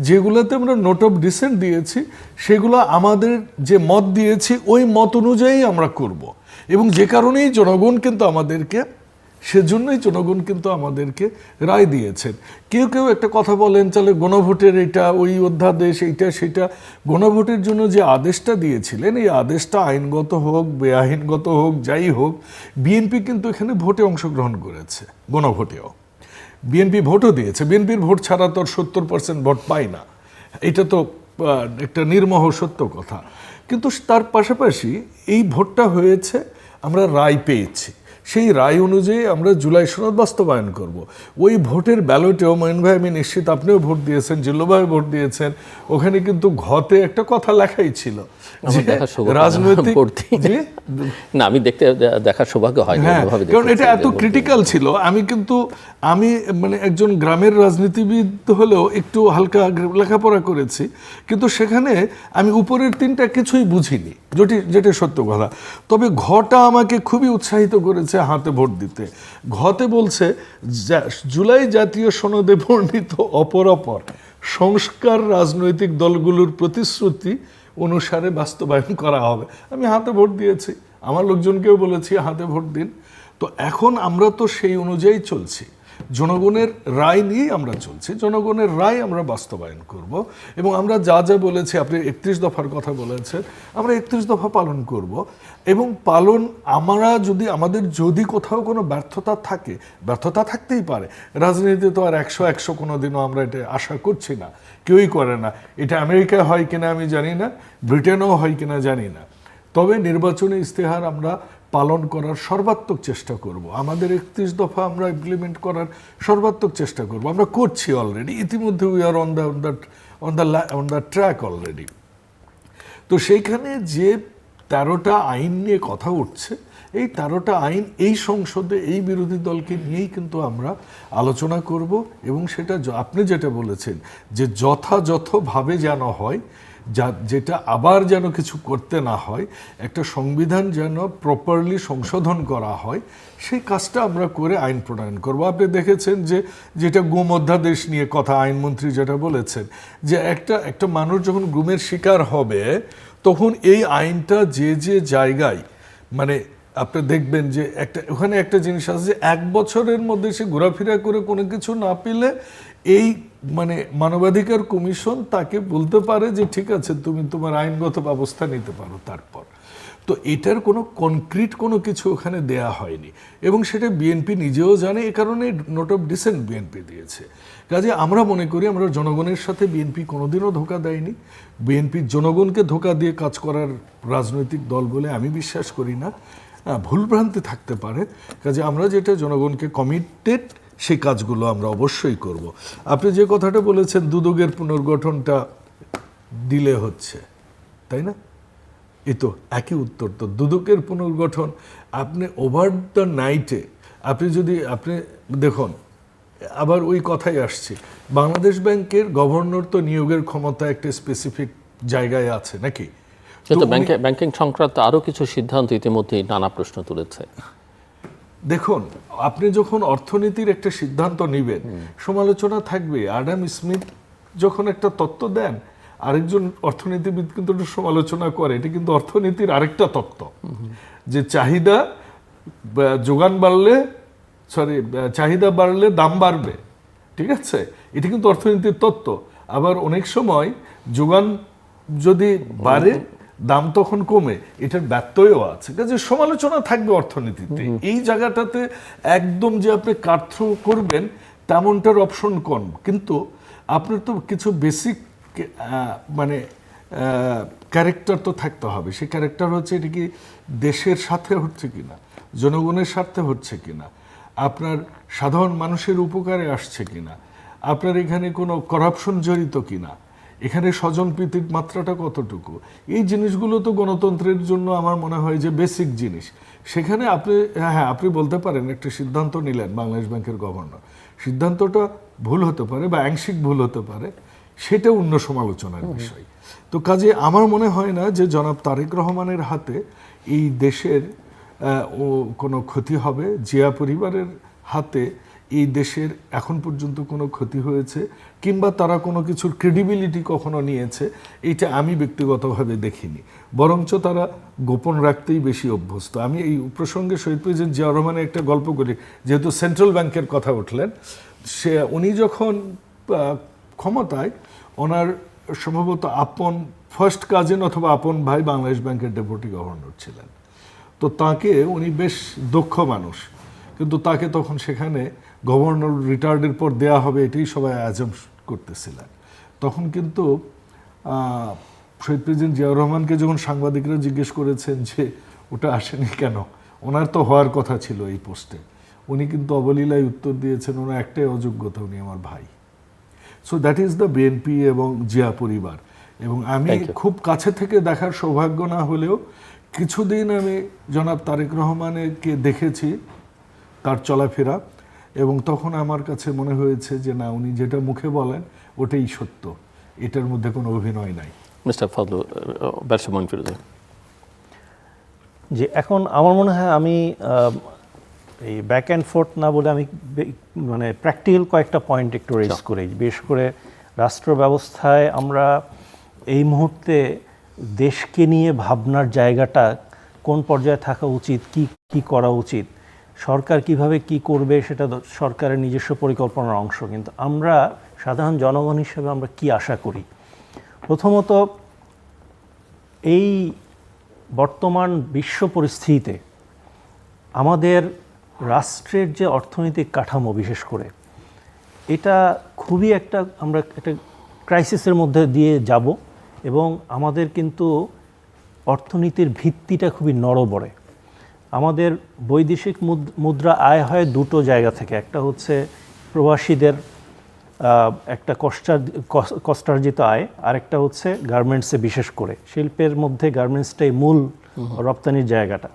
যেগুলোতে আমরা নোট অফ ডিসেন্ট দিয়েছি, সেগুলো আমাদের যে মত দিয়েছি ওই মত অনুযায়ী আমরা করব। এবং যে কারণেই জনগণ কিন্তু আমাদেরকে রায় দিয়েছেন। কেউ কেউ একটা কথা বলেন, তাহলে গণভোটের এটা ওই অধ্যাদেশ এইটা সেটা। গণভোটের জন্য যে আদেশটা দিয়েছিলেন, এই আদেশটা আইনগত হোক বেআইনগত হোক যাই হোক, বিএনপি কিন্তু এখানে ভোটে অংশগ্রহণ করেছে, গণভোটেও বিএনপি ভোটও দিয়েছে। বিএনপির ভোট ছাড়া তো 70% ভোট পায় না, এটা তো একটা নির্মোহ সত্য কথা। কিন্তু তার পাশাপাশি এই ভোটটা হয়েছে, আমরা রায় পেয়েছি, সেই রায় অনুযায়ী আমরা জুলাই সনদ বাস্তবায়ন করব। ওই ভোটের ব্যালটেও মঈন ভাই, আমি নিশ্চিত আপনিও ভোট দিয়েছেন, জিল্লু ভাই ভোট দিয়েছেন, ওখানে কিন্তু ঘতে একটা কথা লেখাই ছিল, রাজনৈতিক না, আমি দেখার সৌভাগ্য হয়, কারণ এটা এত ক্রিটিক্যাল ছিল। আমি মানে একজন গ্রামের রাজনীতিবিদ হলেও একটু হালকা লেখাপড়া করেছি, কিন্তু সেখানে আমি উপরের 3টা কিছুই বুঝিনি, যেটা সত্য কথা। তবে ঘটা আমাকে খুবই উৎসাহিত করেছে হাতে ভোট দিতে। ঘতে বলছে, জুলাই জাতীয় সনদে বর্ণিত অপরাপর সংস্কার রাজনৈতিক দলগুলোর প্রতিশ্রুতি অনুসারে বাস্তবায়ন করা হবে। আমি হাতে ভোট দিয়েছি, আমার লোকজনকেও বলেছি হাতে ভোট দিন। তো এখন আমরা তো সেই অনুযায়ী চলছি, জনগণের রায় নিয়েই আমরা চলছি, জনগণের রায় আমরা বাস্তবায়ন করব। এবং আমরা যা যা বলেছি, আপনি 31 দফার কথা বলেছেন, আমরা 31 দফা পালন করব। এবং আমাদের যদি কোথাও কোনো ব্যর্থতা থাকে, ব্যর্থতা থাকতেই পারে, রাজনীতিতে তো আর 100 কোনো দিনও আমরা এটা আশা করছি না, কেউই করে না। এটা আমেরিকায় হয় কিনা আমি জানি না, ব্রিটেনেও হয় কিনা জানি না। তবে নির্বাচনী ইস্তেহার আমরা পালন করার সর্বাত্মক চেষ্টা করব। আমাদের 31 দফা আমরা ইমপ্লিমেন্ট করার সর্বাত্মক চেষ্টা করব। আমরা করছি অলরেডি, ইতিমধ্যে we are on the track already. তো সেইখানে যে 13টা আইন নিয়ে কথা উঠছে, এই 13টা আইন এই সংসদে এই বিরোধী দলকে নিয়েই কিন্তু আমরা আলোচনা করব, এবং সেটা আপনি যেটা বলেছেন যে যথাযথভাবে যেন হয়, যেটা আবার যেন কিছু করতে না হয়, একটা সংবিধান যেন প্রপারলি সংশোধন করা হয়, সেই কাজটা আমরা করে আইন প্রণয়ন করব। আপনি দেখেছেন যে যেটা গুম অধ্যাদেশ নিয়ে কথা আইনমন্ত্রী যেটা বলেছেন, যে একটা মানুষ যখন গুমের শিকার হবে তখন এই আইনটা যে জায়গায়, মানে আপনি দেখবেন যে ওখানে একটা জিনিস আছে যে 1 বছরের মধ্যে সে ঘোরাফেরা করে কোনো কিছু না পেলে এই মানে মানবাধিকার কমিশন তাকে বলতে পারে যে ঠিক আছে, তুমি তোমার আইনগত ব্যবস্থা নিতে পারো। তারপর তো এটার কোনো কনক্রিট কোনো কিছু ওখানে দেয়া হয়নি, এবং সেটা বিএনপি নিজেও জানে। এ কারণে নোট অফ ডিসেন্ট বিএনপি দিয়েছে। কাজে আমরা মনে করি আমরা জনগণের সাথে বিএনপি কোনোদিনও ধোঁকা দেয়নি। বিএনপি জনগণকে ধোঁকা দিয়ে কাজ করার রাজনৈতিক দল বলে আমি বিশ্বাস করি না। ভুলভ্রান্তি থাকতে পারে। কাজে আমরা যেটা জনগণকে কমিটেড, সেই কাজগুলো আমরা অবশ্যই করব। আপনি যে কথাটা বলেছেন দুদকের পুনর্গঠনটা দিলে হচ্ছে, তাই না? এই তো একই উত্তর। তো দুদকের পুনর্গঠন আপনি ওভার দ্য নাইটে আপনি দেখুন, আবার ওই কথাই আসছি, বাংলাদেশ ব্যাংকের গভর্নর তো নিয়োগের ক্ষমতা একটা স্পেসিফিক জায়গায় আছে নাকি? কিন্তু ব্যাংকিং সংক্রান্ত আরও কিছু সিদ্ধান্ত ইতিমধ্যেই নানা প্রশ্ন তুলেছে। দেখুন, আপনি যখন অর্থনীতির একটা সিদ্ধান্ত নেবেন, সমালোচনা থাকবে। অ্যাডাম স্মিথ যখন একটা তত্ত্ব দেন, আরেকজন অর্থনীতিবিদ কিন্তু একটু সমালোচনা করে। এটা কিন্তু অর্থনীতির আরেকটা তত্ত্ব, যে চাহিদা বাড়লে দাম বাড়বে। ঠিক আছে, এটা কিন্তু অর্থনীতির তত্ত্ব। আবার অনেক সময় যোগান যদি বাড়ে, দাম তখন কমে, এটার ব্যত্যয়ও আছে। কাজে সমালোচনা থাকবে অর্থনীতিতে। এই জায়গাটাতে একদম যে আপনি কাটথ্রু করবেন তেমনটার অপশন কম, কিন্তু আপনার তো কিছু বেসিক মানে ক্যারেক্টার তো থাকতে হবে। সেই ক্যারেক্টার হচ্ছে এটা কি দেশের সাথে হচ্ছে কিনা, জনগণের স্বার্থে হচ্ছে কিনা, আপনার সাধারণ মানুষের উপকারে আসছে কিনা, আপনার এখানে কোনো করাপশন জড়িত কিনা, এখানে স্বজনপ্রীতির মাত্রাটা কতটুকু। এই জিনিসগুলো তো গণতন্ত্রের জন্য আমার মনে হয় যে বেসিক জিনিস। সেখানে আপনি বলতে পারেন একটা সিদ্ধান্ত নিলেন বাংলাদেশ ব্যাংকের গভর্নর, সিদ্ধান্তটা ভুল হতে পারে বা আংশিক ভুল হতে পারে, সেটা অন্য সমালোচনার বিষয়। তো কাজে আমার মনে হয় না যে জনাব তারেক রহমানের হাতে এই দেশের কোনো ক্ষতি হবে। জিয়া পরিবারের হাতে এই দেশের এখন পর্যন্ত কোনো ক্ষতি হয়েছে কিংবা তারা কোনো কিছুর ক্রেডিবিলিটি কখনো নিয়েছে, এইটা আমি ব্যক্তিগতভাবে দেখিনি। বরঞ্চ তারা গোপন রাখতেই বেশি অভ্যস্ত। আমি এই প্রসঙ্গে শহীদ প্রেসিডেন্ট জিয়া রহমানের একটা গল্প করি, যেহেতু সেন্ট্রাল ব্যাংকের কথা উঠলেন। উনি যখন ক্ষমতায়, ওনার সম্ভবত ফার্স্ট কাজিন অথবা আপন ভাই বাংলাদেশ ব্যাংকের ডেপুটি গভর্নর ছিলেন। তো তাকে, উনি বেশ দক্ষ মানুষ, কিন্তু তাকে তখন সেখানে গভর্নর রিটায়ার্ডের পর দেয়া হবে এটাই সবাই আজম করতেছিলেন। তখন কিন্তু শহীদ প্রেসিডেন্ট জিয়াউর রহমানকে যখন সাংবাদিকরা জিজ্ঞেস করেছেন যে ওটা আসেনি কেন, ওনার তো হওয়ার কথা ছিল এই পোস্টে, উনি কিন্তু অবলীলায় উত্তর দিয়েছেন ওনার একটাই অযোগ্যতা, উনি আমার ভাই। So that is the BNP এবং জিয়া পরিবার। এবং আমি খুব কাছে থেকে দেখার সৌভাগ্য না হলেও কিছুদিন আমি জনাব তারেক রহমানকে দেখেছি, তার চলাফেরা, এবং তখন আমার কাছে মনে হয়েছে যে না, উনি যেটা মুখে বলেন ওটাই সত্য, এটার মধ্যে কোনো অভিনয় নাই। মিস্টার ফজলুল, ব্যবসা মনিটরিতে যে এখন আমার মনে হয় আমি এই ব্যাক অ্যান্ড ফোর্থ না বলে আমি মানে প্র্যাকটিক্যাল কয়েকটা পয়েন্ট একটু রেজ করি। বিশেষ করে রাষ্ট্র ব্যবস্থায় আমরা এই মুহূর্তে দেশকে নিয়ে ভাবনার জায়গাটা কোন পর্যায়ে থাকা উচিত, কি করা উচিত, সরকার কিভাবে কি করবে, সেটা সরকারের নিজস্ব পরিকল্পনার অংশ। কিন্তু আমরা সাধারণ জনগণ হিসেবে আমরা কি আশা করি? প্রথমত, এই বর্তমান বিশ্ব পরিস্থিতিতে আমাদের রাষ্ট্রের যে অর্থনৈতিক কাঠামো, বিশেষ করে এটা খুবই আমরা একটা ক্রাইসিসের মধ্যে দিয়ে যাব, এবং আমাদের কিন্তু অর্থনীতির ভিত্তিটা খুবই নড়বড়ে। আমাদের বৈদেশিক মুদ্রা আয় হয় দুটো জায়গা থেকে। একটা হচ্ছে প্রবাসীদের একটা কষ্টার্জিত আয়, আরেকটা হচ্ছে গার্মেন্টসে, বিশেষ করে শিল্পের মধ্যে গার্মেন্টসটাই মূল রপ্তানির জায়গাটা।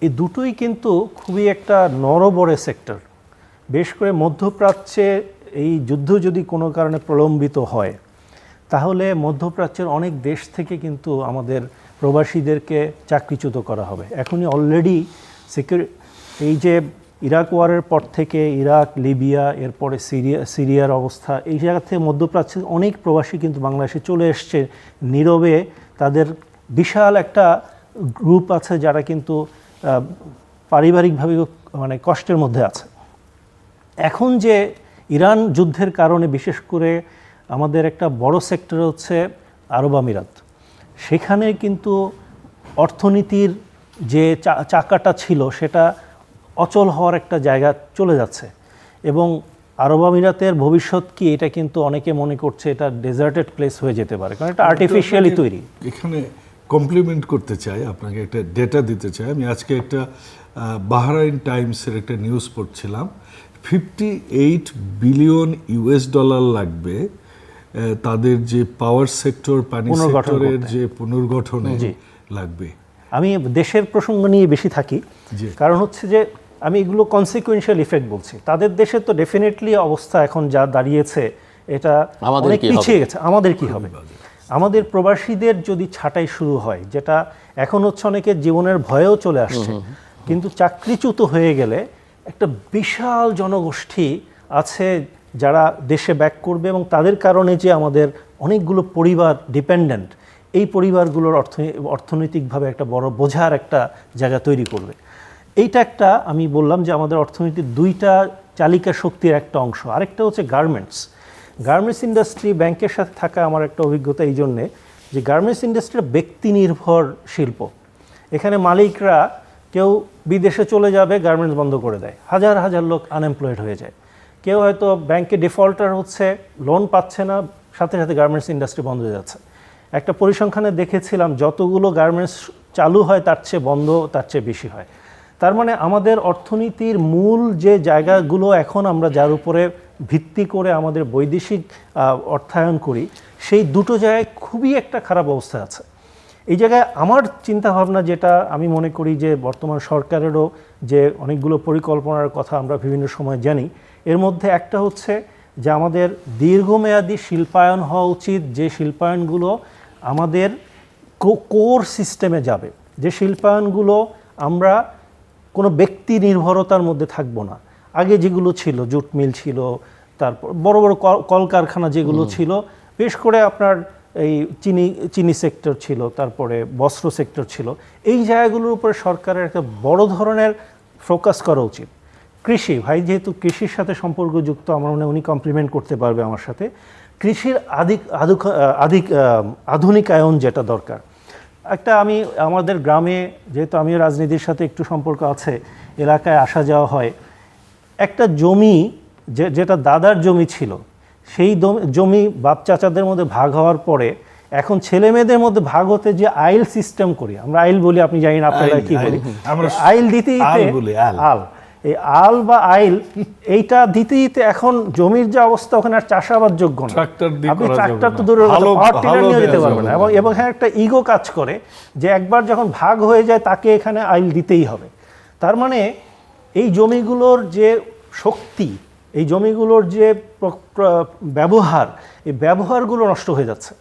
এই দুটোই কিন্তু খুবই একটা নরবরে সেক্টর। বেশ করে মধ্যপ্রাচ্যে এই যুদ্ধ যদি কোনো কারণে প্রলম্বিত হয়, তাহলে মধ্যপ্রাচ্যের অনেক দেশ থেকে কিন্তু আমাদের প্রবাসীদেরকে চাকরিচ্যুত করা হবে। এখনই অলরেডি এই যে ইরাক ওয়ারের পর থেকে ইরাক, লিবিয়া, এরপরে সিরিয়ার অবস্থা, এই জায়গা থেকে মধ্যপ্রাচ্যের অনেক প্রবাসী কিন্তু বাংলাদেশে চলে এসছে নীরবে। তাদের বিশাল একটা গ্রুপ আছে যারা কিন্তু পারিবারিকভাবে মানে কষ্টের মধ্যে আছে। এখন যে ইরান যুদ্ধের কারণে বিশেষ করে আমাদের একটা বড় সেক্টর হচ্ছে আরব আমিরাত, সেখানে কিন্তু অর্থনীতির যে চাকাটা ছিল সেটা অচল হওয়ার একটা জায়গা চলে যাচ্ছে। এবং আরব আমিরাতের ভবিষ্যৎ কি, এটা কিন্তু অনেকে মনে করছে এটা ডেজার্টেড প্লেস হয়ে যেতে পারে, কারণ এটা আর্টিফিশিয়ালি তৈরি। এখানে কমপ্লিমেন্ট করতে চাই, আপনাকে একটা ডেটা দিতে চাই। আমি আজকে একটা বাহরাইন টাইমসের একটা নিউজ পড়ছিলাম, 58 বিলিয়ন ইউএস ডলার লাগবে তাদের যে পাওয়ার সেক্টর, পানি সেক্টরের যে পুনর্গঠনে লাগবে। আমি দেশের প্রসঙ্গ নিয়ে বেশি থাকি, কারণ হচ্ছে যে আমি এগুলো কনসিকুয়েন্সিয়াল ইফেক্ট বলছি। তাদের দেশে তো ডেফিনেটলি অবস্থা এখন যা দাঁড়িয়েছে এটা অনেক পিছিয়ে গেছে। আমাদের কি হবে? আমাদের প্রবাসীদের যদি ছাঁটাই শুরু হয়, যেটা এখন হচ্ছে অনেকের জীবনের ভয়েও চলে আসছে, কিন্তু চাকরিচ্যুত হয়ে গেলে একটা বিশাল জনগোষ্ঠী আছে যারা দেশে ব্যাক করবে, এবং তাদের কারণে যে আমাদের অনেকগুলো পরিবার ডিপেন্ডেন্ট, এই পরিবারগুলোর অর্থনৈতিকভাবে একটা বড় বোঝার একটা জায়গা তৈরি করবে। এইটা একটা, আমি বললাম যে আমাদের অর্থনীতির দুইটা চালিকা শক্তির একটা অংশ। আরেকটা হচ্ছে গার্মেন্টস। গার্মেন্টস ইন্ডাস্ট্রি ব্যাংকের সাথে থাকা আমার একটা অভিজ্ঞতা এই জন্যে যে গার্মেন্টস ইন্ডাস্ট্রি ব্যক্তি নির্ভর শিল্প। এখানে মালিকরা কেউ বিদেশে চলে যাবে, গার্মেন্টস বন্ধ করে দেয়, হাজার হাজার লোক আনএমপ্লয়েড হয়ে যায়। কেউ হয়তো ব্যাংকে ডিফল্টার হচ্ছে, লোন পাচ্ছে না, সাথে সাথে গার্মেন্টস ইন্ডাস্ট্রি বন্ধ হয়ে যাচ্ছে। একটা পরিসংখ্যানে দেখেছিলাম যতগুলো গার্মেন্টস চালু হয় তার চেয়ে বন্ধ তার চেয়ে বেশি হয়। তার মানে আমাদের অর্থনীতির মূল যে জায়গাগুলো এখন আমরা যার উপরে ভিত্তি করে আমাদের বৈদেশিক অর্থায়ন করি, সেই দুটো জায়গায় খুবই একটা খারাপ অবস্থা আছে। এই জায়গায় আমার চিন্তাভাবনা, যেটা আমি মনে করি যে বর্তমান সরকারেরও যে অনেকগুলো পরিকল্পনার কথা আমরা বিভিন্ন সময় জানি, এর মধ্যে একটা হচ্ছে যে আমাদের দীর্ঘমেয়াদী শিল্পায়ন হওয়া উচিত, যে শিল্পায়নগুলো আমাদের কোর সিস্টেমে যাবে, যে শিল্পায়নগুলো আমরা কোনো ব্যক্তি নির্ভরতার মধ্যে থাকবো না। আগে যেগুলো ছিল, জুট মিল ছিল, তারপর বড় বড় কলকারখানা যেগুলো ছিল, বেশ করে আপনার এই চিনি সেক্টর ছিল, তারপরে বস্ত্র সেক্টর ছিল, এই জায়গাগুলোর উপরে সরকারের একটা বড় ধরনের ফোকাস করা উচিত। কৃষি, ভাই যেহেতু কৃষির সাথে সম্পর্কযুক্ত, আমার মনে হয় উনি কমপ্লিমেন্ট করতে পারবে আমার সাথে। কৃষির আধুনিকায়ন যেটা দরকার, একটা আমি আমাদের গ্রামে, যেহেতু আমিও রাজনীতির সাথে একটু সম্পর্ক আছে, এলাকায় আসা যাওয়া হয়, একটা জমি যেটা দাদার জমি ছিল, সেই জমি বাপ চাচাদের মধ্যে ভাগ হওয়ার পরে এখন ছেলে মেয়েদের মধ্যে ভাগ হতে যে আইল সিস্টেম করি, আমরা আইল বলি, আপনি জানেন আপনারা কি বলি, আইল দিতে আল, এই আল বা আইল এইটা দিতে দিতে এখন জমির যে অবস্থা, ওখানে আর চাষাবাদ যোগ্য না। আপনি ট্রাক্টর তো দূরের কথা, পাওয়ার টিলার নিয়ে যেতে পারবেন না। এবং এখানে একটা ইগো কাজ করে যে একবার যখন ভাগ হয়ে যায় তাকে এখানে আইল দিতেই হবে। তার মানে এই জমিগুলোর যে শক্তি, এই জমিগুলোর যে ব্যবহার, এই ব্যবহারগুলো নষ্ট হয়ে যাচ্ছে।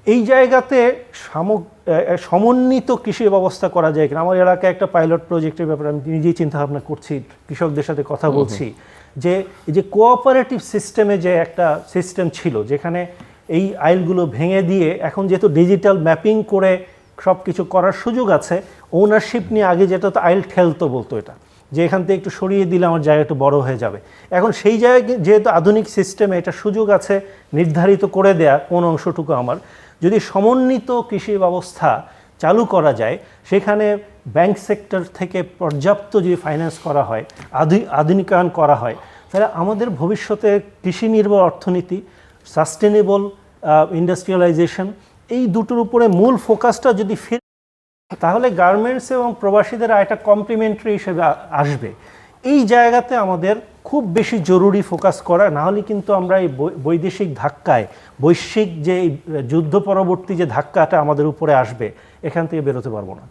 এই জায়গাতে সমন্বিত কৃষি ব্যবস্থা করা যায় কিনা। আমার এলাকায় একটা পাইলট প্রজেক্টের ব্যাপারে আমি নিজেই চিন্তাভাবনা করছি, কৃষকদের সাথে কথা বলছি, যে এই যে কোঅপারেটিভ সিস্টেমে যে একটা সিস্টেম ছিল, যেখানে এই আইলগুলো ভেঙে দিয়ে এখন যেহেতু ডিজিটাল ম্যাপিং করে সব কিছু করার সুযোগ আছে, ওনারশিপ নিয়ে আগে যেটা তো আইল ঠেলতো বলতো, এটা যে এখান থেকে একটু সরিয়ে দিলে আমার জায়গা একটু বড় হয়ে যাবে। এখন সেই জায়গায় যেহেতু আধুনিক সিস্টেমে এটা সুযোগ আছে নির্ধারিত করে দেয়া কোন অংশটুকু আমার, যদি সমন্বিত কৃষি ব্যবস্থা চালু করা যায়, সেখানে ব্যাংক সেক্টর থেকে পর্যাপ্ত যদি ফাইন্যান্স করা হয়, আধুনিকায়ন করা হয়, তাহলে আমাদের ভবিষ্যতে কৃষি নির্ভর অর্থনীতি, সাস্টেনেবল ইন্ডাস্ট্রিয়ালাইজেশন, এই দুটোর উপরে মূল ফোকাসটা যদি তাহলে গার্মেন্টস এবং প্রবাসীদের আয়টা কমপ্লিমেন্টারি হিসেবে আসবে। এই জায়গাতে আমাদের খুব বেশি জরুরি ফোকাস করা, না হলে কিন্তু আমরা এই বৈদেশিক ধাক্কায়, বৈশ্বিক যে যুদ্ধ পরবর্তী যে ধাক্কাটা আমাদের উপরে আসবে, এখান থেকে বেরোতে পারবো না।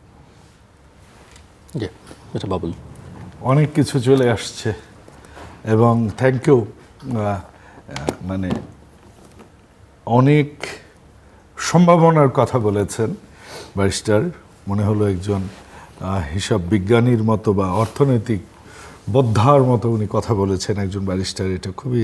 জি, এটা বাবুল। অনেক কিছু চলে আসছে এবং থ্যাংক ইউ, মানে অনেক সম্ভাবনার কথা বলেছেন ব্যারিস্টার। মনে হলো একজন হিসাব বিজ্ঞানীর মতো বা অর্থনৈতিক বোদ্ধার মতো উনি কথা বলেছেন, একজন ব্যারিস্টার। এটা খুবই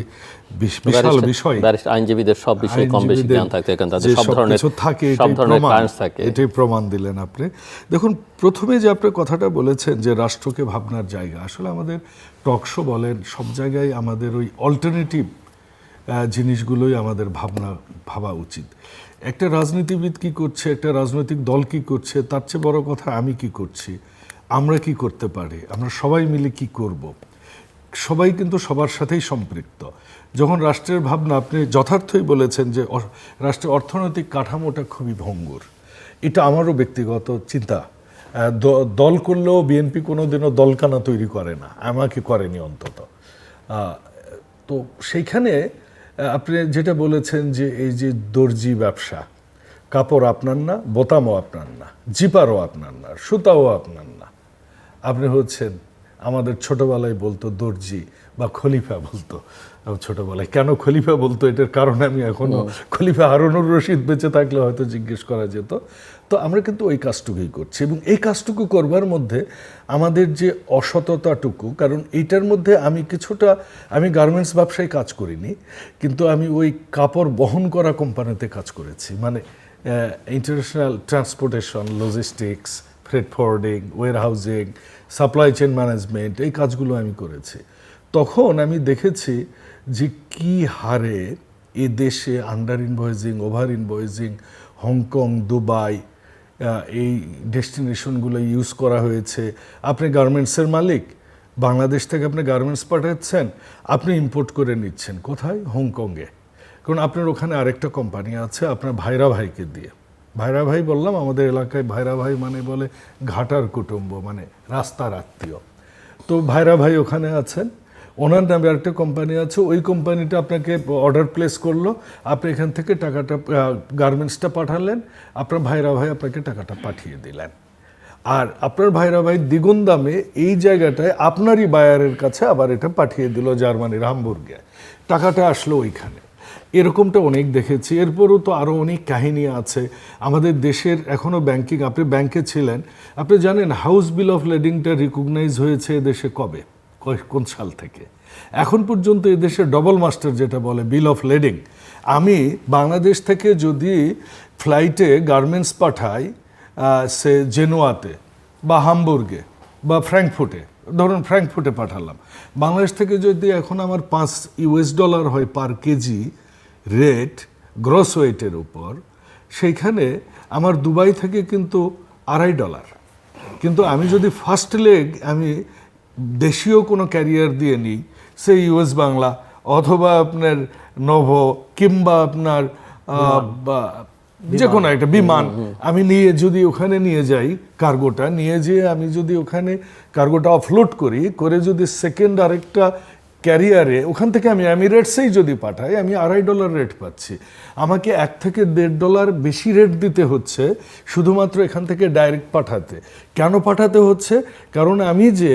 বিশাল বিষয়। আইনজীবীদের সব বিষয়ে কম বেশি জ্ঞান থাকতে, কারণ তাদের যে সব ধরনের কিছু থাকে, সব ধরনের ক্লায়েন্টস থাকে। এটাই প্রমাণ দিলেন আপনি। দেখুন, প্রথমে যে আপনি কথাটা বলেছেন যে রাষ্ট্রকে ভাবনার জায়গা, আসলে আমাদের টকশো বলেন, সব জায়গায় আমাদের ওই অল্টারনেটিভ জিনিসগুলোই আমাদের ভাবা উচিত। একটা রাজনীতিবিদ কি করছে, একটা রাজনৈতিক দল কি করছে, তার চেয়ে বড় কথা আমি কি করছি, আমরা কি করতে পারি, আমরা সবাই মিলে কি করব। সবাই কিন্তু সবার সাথেই সম্পৃক্ত। যখন রাষ্ট্রের ভাবনা, আপনি যথার্থই বলেছেন যে রাষ্ট্রের অর্থনৈতিক কাঠামোটা খুবই ভঙ্গুর, এটা আমারও ব্যক্তিগত চিন্তা। দল করলেও বিএনপি কোনোদিনও দলকানা তৈরি করে না, আমাকে করেনি অন্তত। তো সেইখানে আপনি যেটা বলেছেন যে এই যে দর্জি ব্যবসা, কাপড় আপনার না, বোতামও আপনার না, জিপারও আপনার না, সুতাও আপনার না, আপনি হচ্ছেন, আমাদের ছোটবেলায় বলতো দর্জি বা খলিফা বলতো ছোটবেলায়। কেন খলিফা বলতো, এটার কারণ আমি এখনো খলিফা হারুনুর রশিদ বেঁচে থাকলে হয়তো জিজ্ঞেস করা যেত। তো আমরা কিন্তু ওই কাজটুকুই করছি, এবং এই কাজটুকু করবার মধ্যে আমাদের যে অসততাটুকু, কারণ এইটার মধ্যে আমি গার্মেন্টস ব্যবসায় কাজ করিনি, কিন্তু আমি ওই কাপড় বহন করা কোম্পানিতে কাজ করেছি, মানে international transportation, logistics, freight forwarding, warehousing, supply chain management, এই কাজগুলো আমি করেছি। তখন আমি দেখেছি যে কি হারে এ দেশে under invoicing, over invoicing, Hong Kong, Dubai, এই ডেস্টিনেশনগুলো ইউজ করা হয়েছে। আপনি গার্মেন্টসের মালিক, বাংলাদেশ থেকে আপনি গার্মেন্টস পাঠাচ্ছেন, আপনি ইম্পোর্ট করে নিচ্ছেন কোথায়? হংকংয়ে। কারণ আপনার ওখানে আরেকটা কোম্পানি আছে আপনার ভাইরা ভাইকে দিয়ে। ভাইরা ভাই বললাম, আমাদের এলাকায় ভাইরা ভাই মানে বলে ঘাটার কুটুম্ব, মানে রাস্তার আত্মীয়। তো ভাইরা ভাই ওখানে আছেন, ওনার নামে আরেকটা কোম্পানি আছে, ওই কোম্পানিটা আপনাকে অর্ডার প্লেস করলো, আপনি এখান থেকে টাকাটা, গার্মেন্টসটা পাঠালেন, আপনার ভাইরা ভাই আপনাকে টাকাটা পাঠিয়ে দিলেন। আর আপনার ভাইরা ভাই দ্বিগুণ দামে এই জায়গাটায় আপনারই বায়ারের কাছে আবার এটা পাঠিয়ে দিল জার্মানির হামবুর্গে, টাকাটা আসলো ওইখানে। এরকমটা অনেক দেখেছি। এরপরও তো আরও অনেক কাহিনী আছে আমাদের দেশের। এখনও ব্যাংকিং, আপনি ব্যাংকে ছিলেন, আপনি জানেন হাউস বিল অফ লেডিংটা রিকগনাইজ হয়েছে এদেশে কবে, কোন সাল থেকে? এখন পর্যন্ত এদেশে ডবল মাস্টার যেটা বলে বিল অফ লেডিং, আমি বাংলাদেশ থেকে যদি ফ্লাইটে গার্মেন্টস পাঠাই সে জেনুয়াতে বা হামবুর্গে বা ফ্র্যাঙ্কফুটে, ধরুন ফ্র্যাঙ্কফুটে পাঠালাম, বাংলাদেশ থেকে যদি এখন আমার $5 হয় পার কেজি রেট গ্রস ওয়েটের উপর, সেইখানে আমার দুবাই থেকে কিন্তু $2.5। কিন্তু আমি যদি ফার্স্ট লেগ আমি দেশীয় কোনো ক্যারিয়ার দিয়ে নিই, সে ইউএস বাংলা অথবা আপনার নোভো কিংবা আপনার যে কোনো একটা বিমান, আমি নিয়ে যদি ওখানে নিয়ে যাই, কার্গোটা নিয়ে যেয়ে আমি যদি ওখানে কার্গোটা অফলোড করে যদি সেকেন্ড আরেকটা ক্যারিয়ারে ওখান থেকে আমি এমিরেটসেই যদি পাঠাই, আমি $2.5 রেট পাচ্ছি। আমাকে $1 থেকে $1.5 বেশি রেট দিতে হচ্ছে শুধুমাত্র এখান থেকে ডাইরেক্ট পাঠাতে। কেন পাঠাতে হচ্ছে? কারণ আমি যে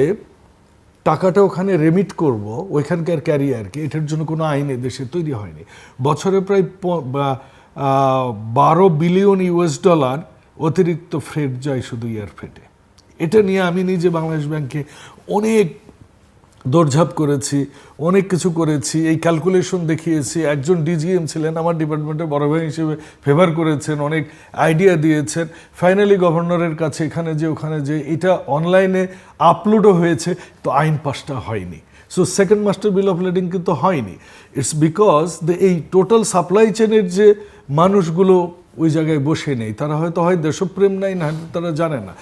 টাকাটা ওখানে রেমিট করব ওইখানকার ক্যারিয়ারকে, এটার জন্য কোনো আইন দেশে তৈরি হয়নি। বছরে প্রায় $12 বিলিয়ন অতিরিক্ত ফ্রেট যায় শুধু এয়ার ফ্রেটে। এটা নিয়ে আমি নিজে বাংলাদেশ ব্যাংকে অনেক দৌড়ঝাঁপ করেছি, অনেক কিছু করেছি, এই ক্যালকুলেশন দেখিয়েছি। একজন ডিজিএম ছিলেন আমার ডিপার্টমেন্টের বড় ভাই হিসেবে, ফেভার করেছেন, অনেক আইডিয়া দিয়েছেন। ফাইনালি গভর্নরের কাছে এখানে যে ওখানে যে এটা অনলাইনে আপলোডও হয়েছে, তো আইন পাসটা হয়নি। So second master bill of lading কিন্তু হয়নি। ইটস বিকজ এই টোটাল সাপ্লাই চেনের যে মানুষগুলো ওই জায়গায় বসে নেই, তারা হয়তো হয় দেশপ্রেম নাই, না তারা জানে না।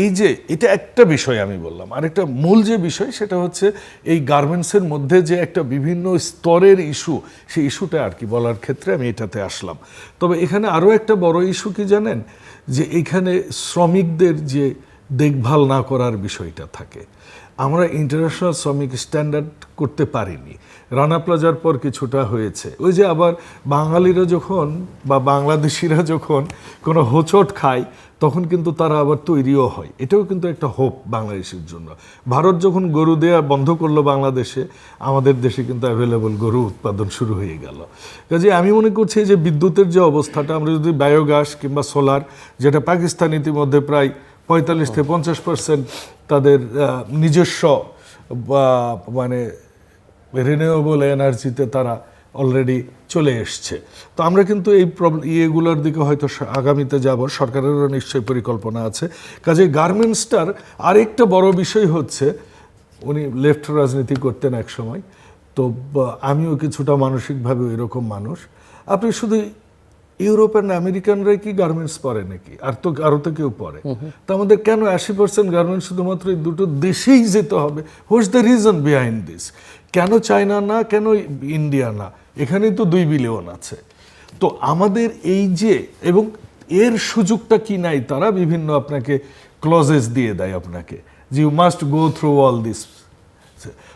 এই যে এটা একটা বিষয় আমি বললাম, আর একটা মূল যে বিষয় সেটা হচ্ছে এই গার্মেন্টসের মধ্যে যে একটা বিভিন্ন স্তরের ইস্যু, সেই ইস্যুটা আর কি বলার ক্ষেত্রে আমি এটাতে আসলাম। তবে এখানে আরও একটা বড় ইস্যু কি জানেন, যে এখানে শ্রমিকদের যে দেখভাল না করার বিষয়টা থাকে। আমরা ইন্টারন্যাশনাল শ্রমিক স্ট্যান্ডার্ড করতে পারিনি। রানা প্লাজার পর কিছুটা হয়েছে, ওই যে আবার বাঙালিরা যখন বা বাংলাদেশিরা যখন কোনো হোঁচট খায় তখন কিন্তু তারা আবার তৈরিও হয়। এটাও কিন্তু একটা হোপ বাংলাদেশের জন্য। ভারত যখন গরু দেয়া বন্ধ করলো বাংলাদেশে, আমাদের দেশে কিন্তু অ্যাভেলেবল গরু উৎপাদন শুরু হয়ে গেল। কাজে আমি মনে করছি যে বিদ্যুতের যে অবস্থাটা, আমরা যদি বায়োগ্যাস কিংবা সোলার, যেটা পাকিস্তান ইতিমধ্যে প্রায় 45 থেকে 50% তাদের নিজস্ব মানে রিনিউয়েবল এনার্জিতে তারা অলরেডি চলে এসছে। তো আমরা কিন্তু এই ইয়েগুলোর দিকে হয়তো আগামীতে যাব, সরকারেরও নিশ্চয়ই পরিকল্পনা আছে। কাজে গার্মেন্টসটার আরেকটা বড় বিষয় হচ্ছে, উনি লেফট রাজনীতি করতেন এক সময়, তো আমিও কিছুটা মানসিকভাবে এরকম মানুষ। আপনি শুধু ইউরোপ অ্যান্ড আমেরিকানরাই কি গার্মেন্টস পরে নাকি? আরও তো কেউ পরে। তো আমাদের কেন 80% গার্মেন্টস শুধুমাত্র এই দুটো দেশেই যেতে হবে? What's the reason behind this? কেন চায়না না, কেন ইন্ডিয়া না? এখানেই তো 2 বিলিয়ন আছে। তো আমাদের এই যে, এবং এর সুযোগটা কি নাই, তারা বিভিন্ন আপনাকে ক্লজেস দিয়ে দেয় আপনাকে, যে you must go through all this.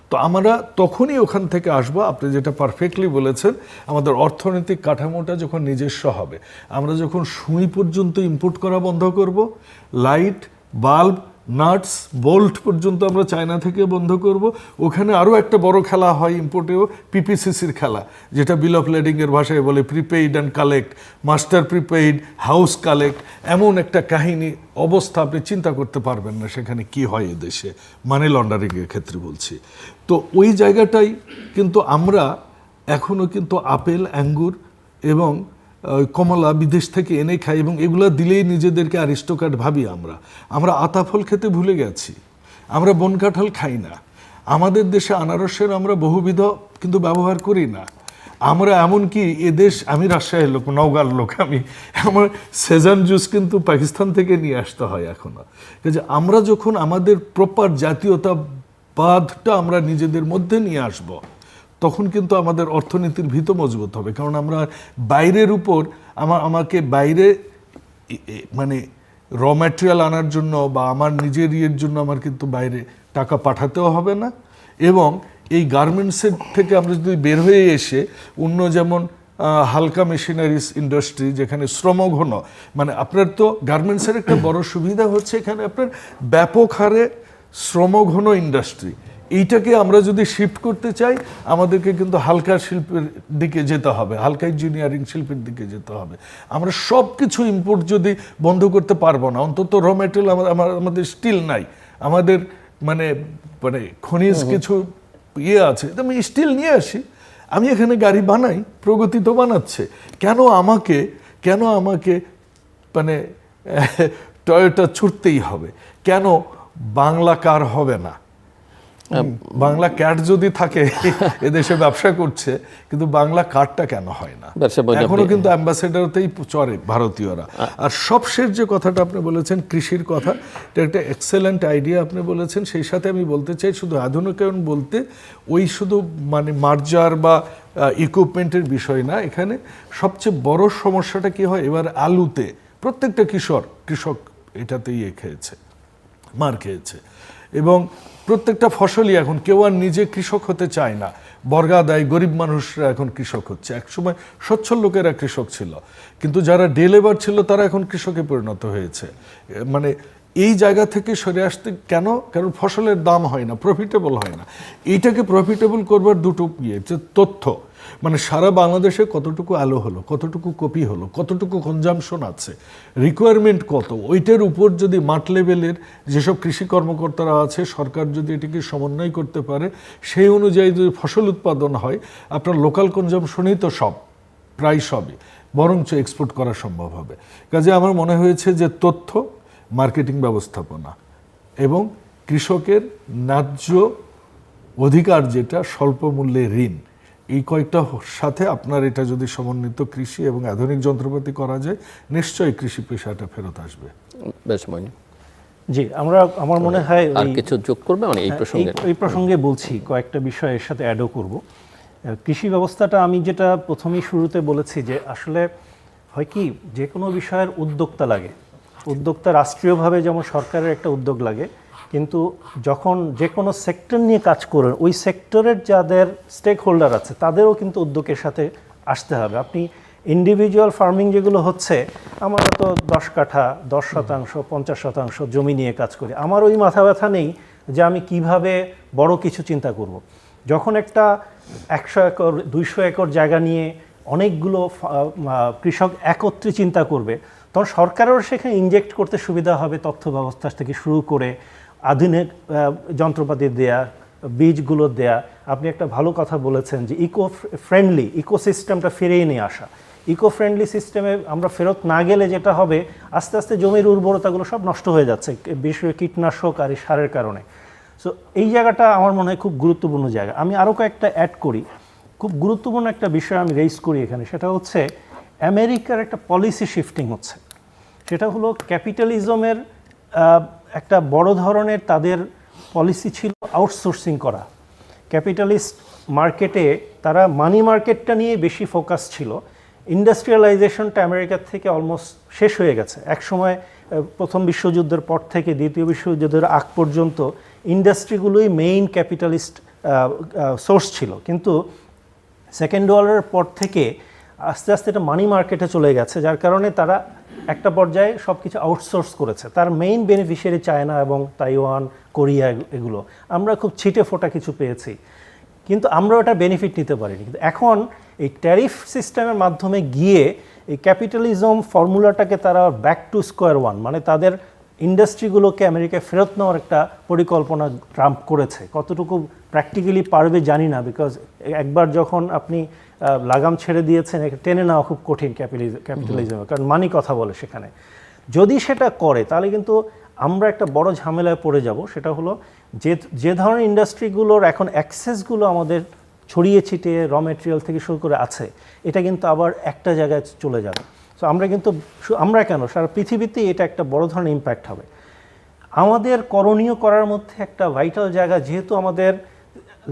তো আমরা তখনই ওখান থেকে আসবো, আপনি যেটা পারফেক্টলি বলেছেন, আমাদের অর্থনৈতিক কাঠামোটা যখন নিজস্ব হবে, আমরা যখন সুই পর্যন্ত ইম্পোর্ট করা বন্ধ করব, লাইট, বাল্ব, নাটস, বোল্ট পর্যন্ত আমরা চায়না থেকে বন্ধ করব। ওখানে আরও একটা বড় খেলা হয় ইম্পোর্টেও, পিপিসিসির খেলা, যেটা বিল অফ লেডিংয়ের ভাষায় বলে prepaid and collect, master prepaid, house collect. এমন একটা কাহিনী অবস্থা আপনি চিন্তা করতে পারবেন না সেখানে কি হয় এদেশে, মানি লন্ডারিংয়ের ক্ষেত্রে বলছি। তো ওই জায়গাটাই কিন্তু আমরা এখনও কিন্তু আপেল, আঙ্গুর এবং কমলা বিদেশ থেকে এনে খাই, এবং এগুলো দিলেই নিজেদেরকে অ্যারিস্টোক্র্যাট ভাবি। আমরা আতাফল খেতে ভুলে গেছি, আমরা বন কাঁঠাল খাই না। আমাদের দেশে আনারসের আমরা বহুবিধ কিন্তু ব্যবহার করি না। আমরা এমনকি এদেশ, আমি রাজশাহীর লোক, নওগাঁর লোক, আমার সেজান জুস কিন্তু পাকিস্তান থেকে নিয়ে আসতে হয় এখনও। কাজে আমরা যখন আমাদের প্রপার জাতীয়তাবাদটা আমরা নিজেদের মধ্যে নিয়ে আসব, তখন কিন্তু আমাদের অর্থনীতির ভিত মজবুত হবে। কারণ আমরা বাইরের উপর আমাকে বাইরে মানে র ম্যাটেরিয়াল আনার জন্য বা আমার নিজের ইয়ের জন্য আমার কিন্তু বাইরে টাকা পাঠাতেও হবে না। এবং এই গার্মেন্টসের থেকে আমরা যদি বের হয়ে এসে অন্য যেমন হালকা মেশিনারিজ ইন্ডাস্ট্রি, যেখানে শ্রমঘন, মানে আপনার তো গার্মেন্টসের একটা বড় সুবিধা হচ্ছে এখানে আপনার ব্যাপক হারে শ্রমঘন ইন্ডাস্ট্রি। এইটাকে আমরা যদি শিফট করতে চাই, আমাদেরকে কিন্তু হালকা শিল্পের দিকে যেতে হবে, হালকা ইঞ্জিনিয়ারিং শিল্পের দিকে যেতে হবে। আমরা সব কিছু ইম্পোর্ট যদি বন্ধ করতে পারবো না, অন্তত র ম্যাটেরিয়াল আমাদের স্টিল নাই, আমাদের মানে মানে খনিজ কিছু ইয়ে আছে, আমি স্টিল নিয়ে আসি, আমি এখানে গাড়ি বানাই, প্রগতি তো বানাচ্ছে। কেন আমাকে মানে টয়োটা ছুটতেই হবে? কেন বাংলা কার হবে না? বাংলা ক্যাট যদি থাকে, এদেশে ব্যবসা করছে, কিন্তু বাংলা কার্ডটা কেন হয় না? এখনো কিন্তু অ্যাম্বাসেডারতেই চড়ে ভারতীয়রা। আর সবশেষ যে কথাটা আপনি বলেছেন, কৃষির কথা, এটা একটা এক্সেলেন্ট আইডিয়া আপনি বলেছেন। সেই সাথে আমি বলতে চাই, শুধু আধুনিকায়ন বলতে ওই শুধু মানে মার্জার বা ইকুইপমেন্টের বিষয় না, এখানে সবচেয়ে বড় সমস্যাটা কি হয়, এবার আলুতে প্রত্যেকটা কৃষক এটাতে মার খেয়েছে। এবং প্রত্যেকটা ফসলই এখন কেউ আর নিজে কৃষক হতে চায় না, বর্গা দেয়, গরিব মানুষরা এখন কৃষক হচ্ছে। একসময় সচ্ছল লোকেরা কৃষক ছিল, কিন্তু যারা ডে লেবার ছিল তারা এখন কৃষকে পরিণত হয়েছে। মানে এই জায়গা থেকে সরে আসতে কেন? কারণ ফসলের দাম হয় না, প্রফিটেবল হয় না। এইটাকে প্রফিটেবল করবার দুটো তথ্য, মানে সারা বাংলাদেশে কতটুকু আলু হলো, কতটুকু কপি হলো, কতটুকু কনজামশন আছে, রিকোয়ারমেন্ট কত, ওইটার উপর যদি মাঠ লেভেলের যেসব কৃষি কর্মকর্তারা আছে, সরকার যদি এটিকে সমন্বয় করতে পারে, সেই অনুযায়ী যদি ফসল উৎপাদন হয়, আপনার লোকাল কনজামশনই তো প্রায় সবই, বরঞ্চ এক্সপোর্ট করা সম্ভব হবে। কাজে আমার মনে হয়েছে যে তথ্য, মার্কেটিং ব্যবস্থাপনা এবং কৃষকের ন্যায্য অধিকার, যেটা স্বল্প মূল্যে ঋণ, এই কয়েকটা সাথে আপনার এটা যদি সমন্বিত কৃষি এবং আধুনিক যন্ত্রপাতি করা যায়, নিশ্চয়ই কৃষি পেশাটা ফেরত আসবে। বেশ মনে জি, আমার মনে হয় আর কিছু যোগ করবে মানে এই প্রসঙ্গে? এই প্রসঙ্গে বলছি কয়েকটা বিষয় এর সাথে অ্যাডও করব। কৃষি ব্যবস্থাটা আমি যেটা প্রথমেই শুরুতে বলেছি যে আসলে হয় কি, যে কোনো বিষয়ের উদ্যোক্তা লাগে। উদ্যোক্তা রাষ্ট্রীয়ভাবে যেমন সরকারের একটা উদ্যোগ লাগে, কিন্তু যখন যে কোনো সেক্টর নিয়ে কাজ করেন ওই সেক্টরের যাদের স্টেক হোল্ডার আছে তাদেরও কিন্তু উদ্যোগের সাথে আসতে হবে। আপনি ইন্ডিভিজুয়াল ফার্মিং যেগুলো হচ্ছে, আমরা তো 10 কাঠা 10% 50% জমি নিয়ে কাজ করি, আমার ওই মাথা ব্যথা নেই যে আমি কিভাবে বড় কিছু চিন্তা করব। যখন একটা 100 একর 200 একর জায়গা নিয়ে অনেকগুলো কৃষক একত্রে চিন্তা করবে, তখন সরকারেরও সেখানে ইনজেক্ট করতে সুবিধা হবে, তথ্য ব্যবস্থা থেকে শুরু করে আধুনিক যন্ত্রপাতি দেয়া, বীজগুলো দেয়া। আপনি একটা ভালো কথা বলেছেন যে ফ্রেন্ডলি ইকোসিস্টেমটা ফিরিয়ে নিয়ে আসা। ইকো ফ্রেন্ডলি সিস্টেমে আমরা ফেরত না গেলে যেটা হবে, আস্তে আস্তে জমির উর্বরতাগুলো সব নষ্ট হয়ে যাচ্ছে বিশেষ করে কীটনাশক আর এই সারের কারণে। সো এই জায়গাটা আমার মনে হয় খুব গুরুত্বপূর্ণ জায়গা। আমি আরও কয়েকটা অ্যাড করি। খুব গুরুত্বপূর্ণ একটা বিষয় আমি রেইজ করি এখানে, সেটা হচ্ছে আমেরিকার একটা পলিসি শিফটিং হচ্ছে। সেটা হলো ক্যাপিটালিজমের একটা বড় ধরনের তাদের পলিসি ছিল আউটসোর্সিং করা। ক্যাপিটালিস্ট মার্কেটে তারা মানি মার্কেটটা নিয়ে বেশি ফোকাস ছিল। ইন্ডাস্ট্রিয়ালাইজেশনটা আমেরিকার থেকে অলমোস্ট শেষ হয়ে গেছে। একসময় প্রথম বিশ্বযুদ্ধের পর থেকে দ্বিতীয় বিশ্বযুদ্ধের আগ পর্যন্ত ইন্ডাস্ট্রিগুলোই মেইন ক্যাপিটালিস্ট সোর্স ছিল, কিন্তু সেকেন্ড ওয়ারের পর থেকে আস্তে আস্তে এটা মানি মার্কেটে চলে গেছে, যার কারণে তারা একটা পর্যায়ে সব কিছু আউটসোর্স করেছে। তার মেইন বেনিফিশিয়ারি চায়না এবং তাইওয়ান, কোরিয়া, এগুলো। আমরা খুব ছিটে ফোটা কিছু পেয়েছি, কিন্তু আমরা ওটা বেনিফিট নিতে পারিনি। কিন্তু এখন এই ট্যারিফ সিস্টেমের মাধ্যমে গিয়ে এই ক্যাপিটালিজম ফর্মুলাটাকে তারা ব্যাক টু স্কোয়ার ওয়ান, মানে তাদের ইন্ডাস্ট্রিগুলোকে আমেরিকায় ফেরত নেওয়ার একটা পরিকল্পনা ট্রাম্প করেছে। কতটুকু প্র্যাকটিক্যালি পারবে জানি না, বিকজ একবার যখন আপনি লাগাম ছেড়ে দিয়েছেন, টেনে নেওয়া খুব কঠিন ক্যাপিটালিজমে, কারণ মানি কথা বলে সেখানে। যদি সেটা করে তাহলে কিন্তু আমরা একটা বড় ঝামেলায় পড়ে যাব। সেটা হলো যে ধরনের ইন্ডাস্ট্রিগুলোর এখন অ্যাক্সেসগুলো আমাদের ছড়িয়ে ছিটিয়ে র মেটেরিয়াল থেকে শুরু করে আছে, এটা কিন্তু আবার একটা জায়গায় চলে যাবে। সো আমরা কেন, সারা পৃথিবীতেই এটা একটা বড় ধরনের ইম্প্যাক্ট হবে। আমাদের করণীয় করার মধ্যে একটা ভাইটাল জায়গা, যেহেতু আমাদের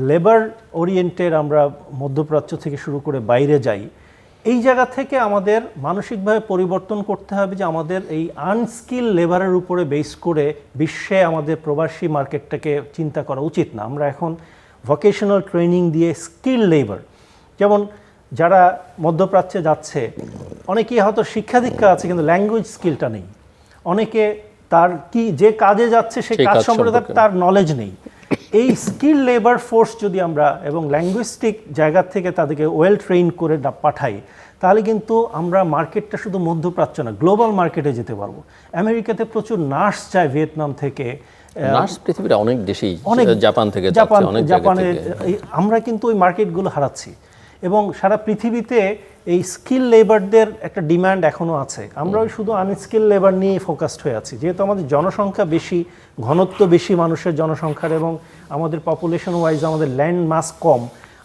লেবার ওরিয়েন্টেড, আমরা মধ্যপ্রাচ্য থেকে শুরু করে বাইরে যাই, এই জায়গা থেকে আমাদের মানসিকভাবে পরিবর্তন করতে হবে যে আমাদের এই আনস্কিল লেবারের উপরে বেস করে বিশ্বে আমাদের প্রবাসী মার্কেটটাকে চিন্তা করা উচিত না। আমরা এখন ভোকেশনাল ট্রেনিং দিয়ে স্কিল লেবার, যেমন যারা মধ্যপ্রাচ্যে যাচ্ছে, অনেকেই হয়তো শিক্ষা দীক্ষা আছে কিন্তু ল্যাঙ্গুয়েজ স্কিলটা নেই। অনেকে তার কি যে কাজে যাচ্ছে সেই কাজ সম্পর্কে তার নলেজ নেই। এই স্কিল লেবার ফোর্স যদি আমরা এবং ল্যাঙ্গুইস্টিক জায়গা থেকে তাদেরকে ওয়েল ট্রেন করে পাঠাই, তাহলে কিন্তু আমরা মার্কেটটা শুধু মধ্যপ্রাচ্য না, গ্লোবাল মার্কেটে যেতে পারবো। আমেরিকাতে প্রচুর নার্স যায় ভিয়েতনাম থেকে, নার্স পৃথিবীর অনেক দেশেই, জাপান থেকে, জাপানে। আমরা কিন্তু ওই মার্কেটগুলো হারাচ্ছি, এবং সারা পৃথিবীতে এই স্কিল লেবারদের একটা ডিমান্ড এখনও আছে। আমরা ওই শুধু আনস্কিল লেবার নিয়ে ফোকাসড হয়ে আছি, যেহেতু আমাদের জনসংখ্যা বেশি, ঘনত্ব বেশি মানুষের জনসংখ্যার, এবং আমাদের পপুলেশন ওয়াইজ আমাদের ল্যান্ড মাস কম।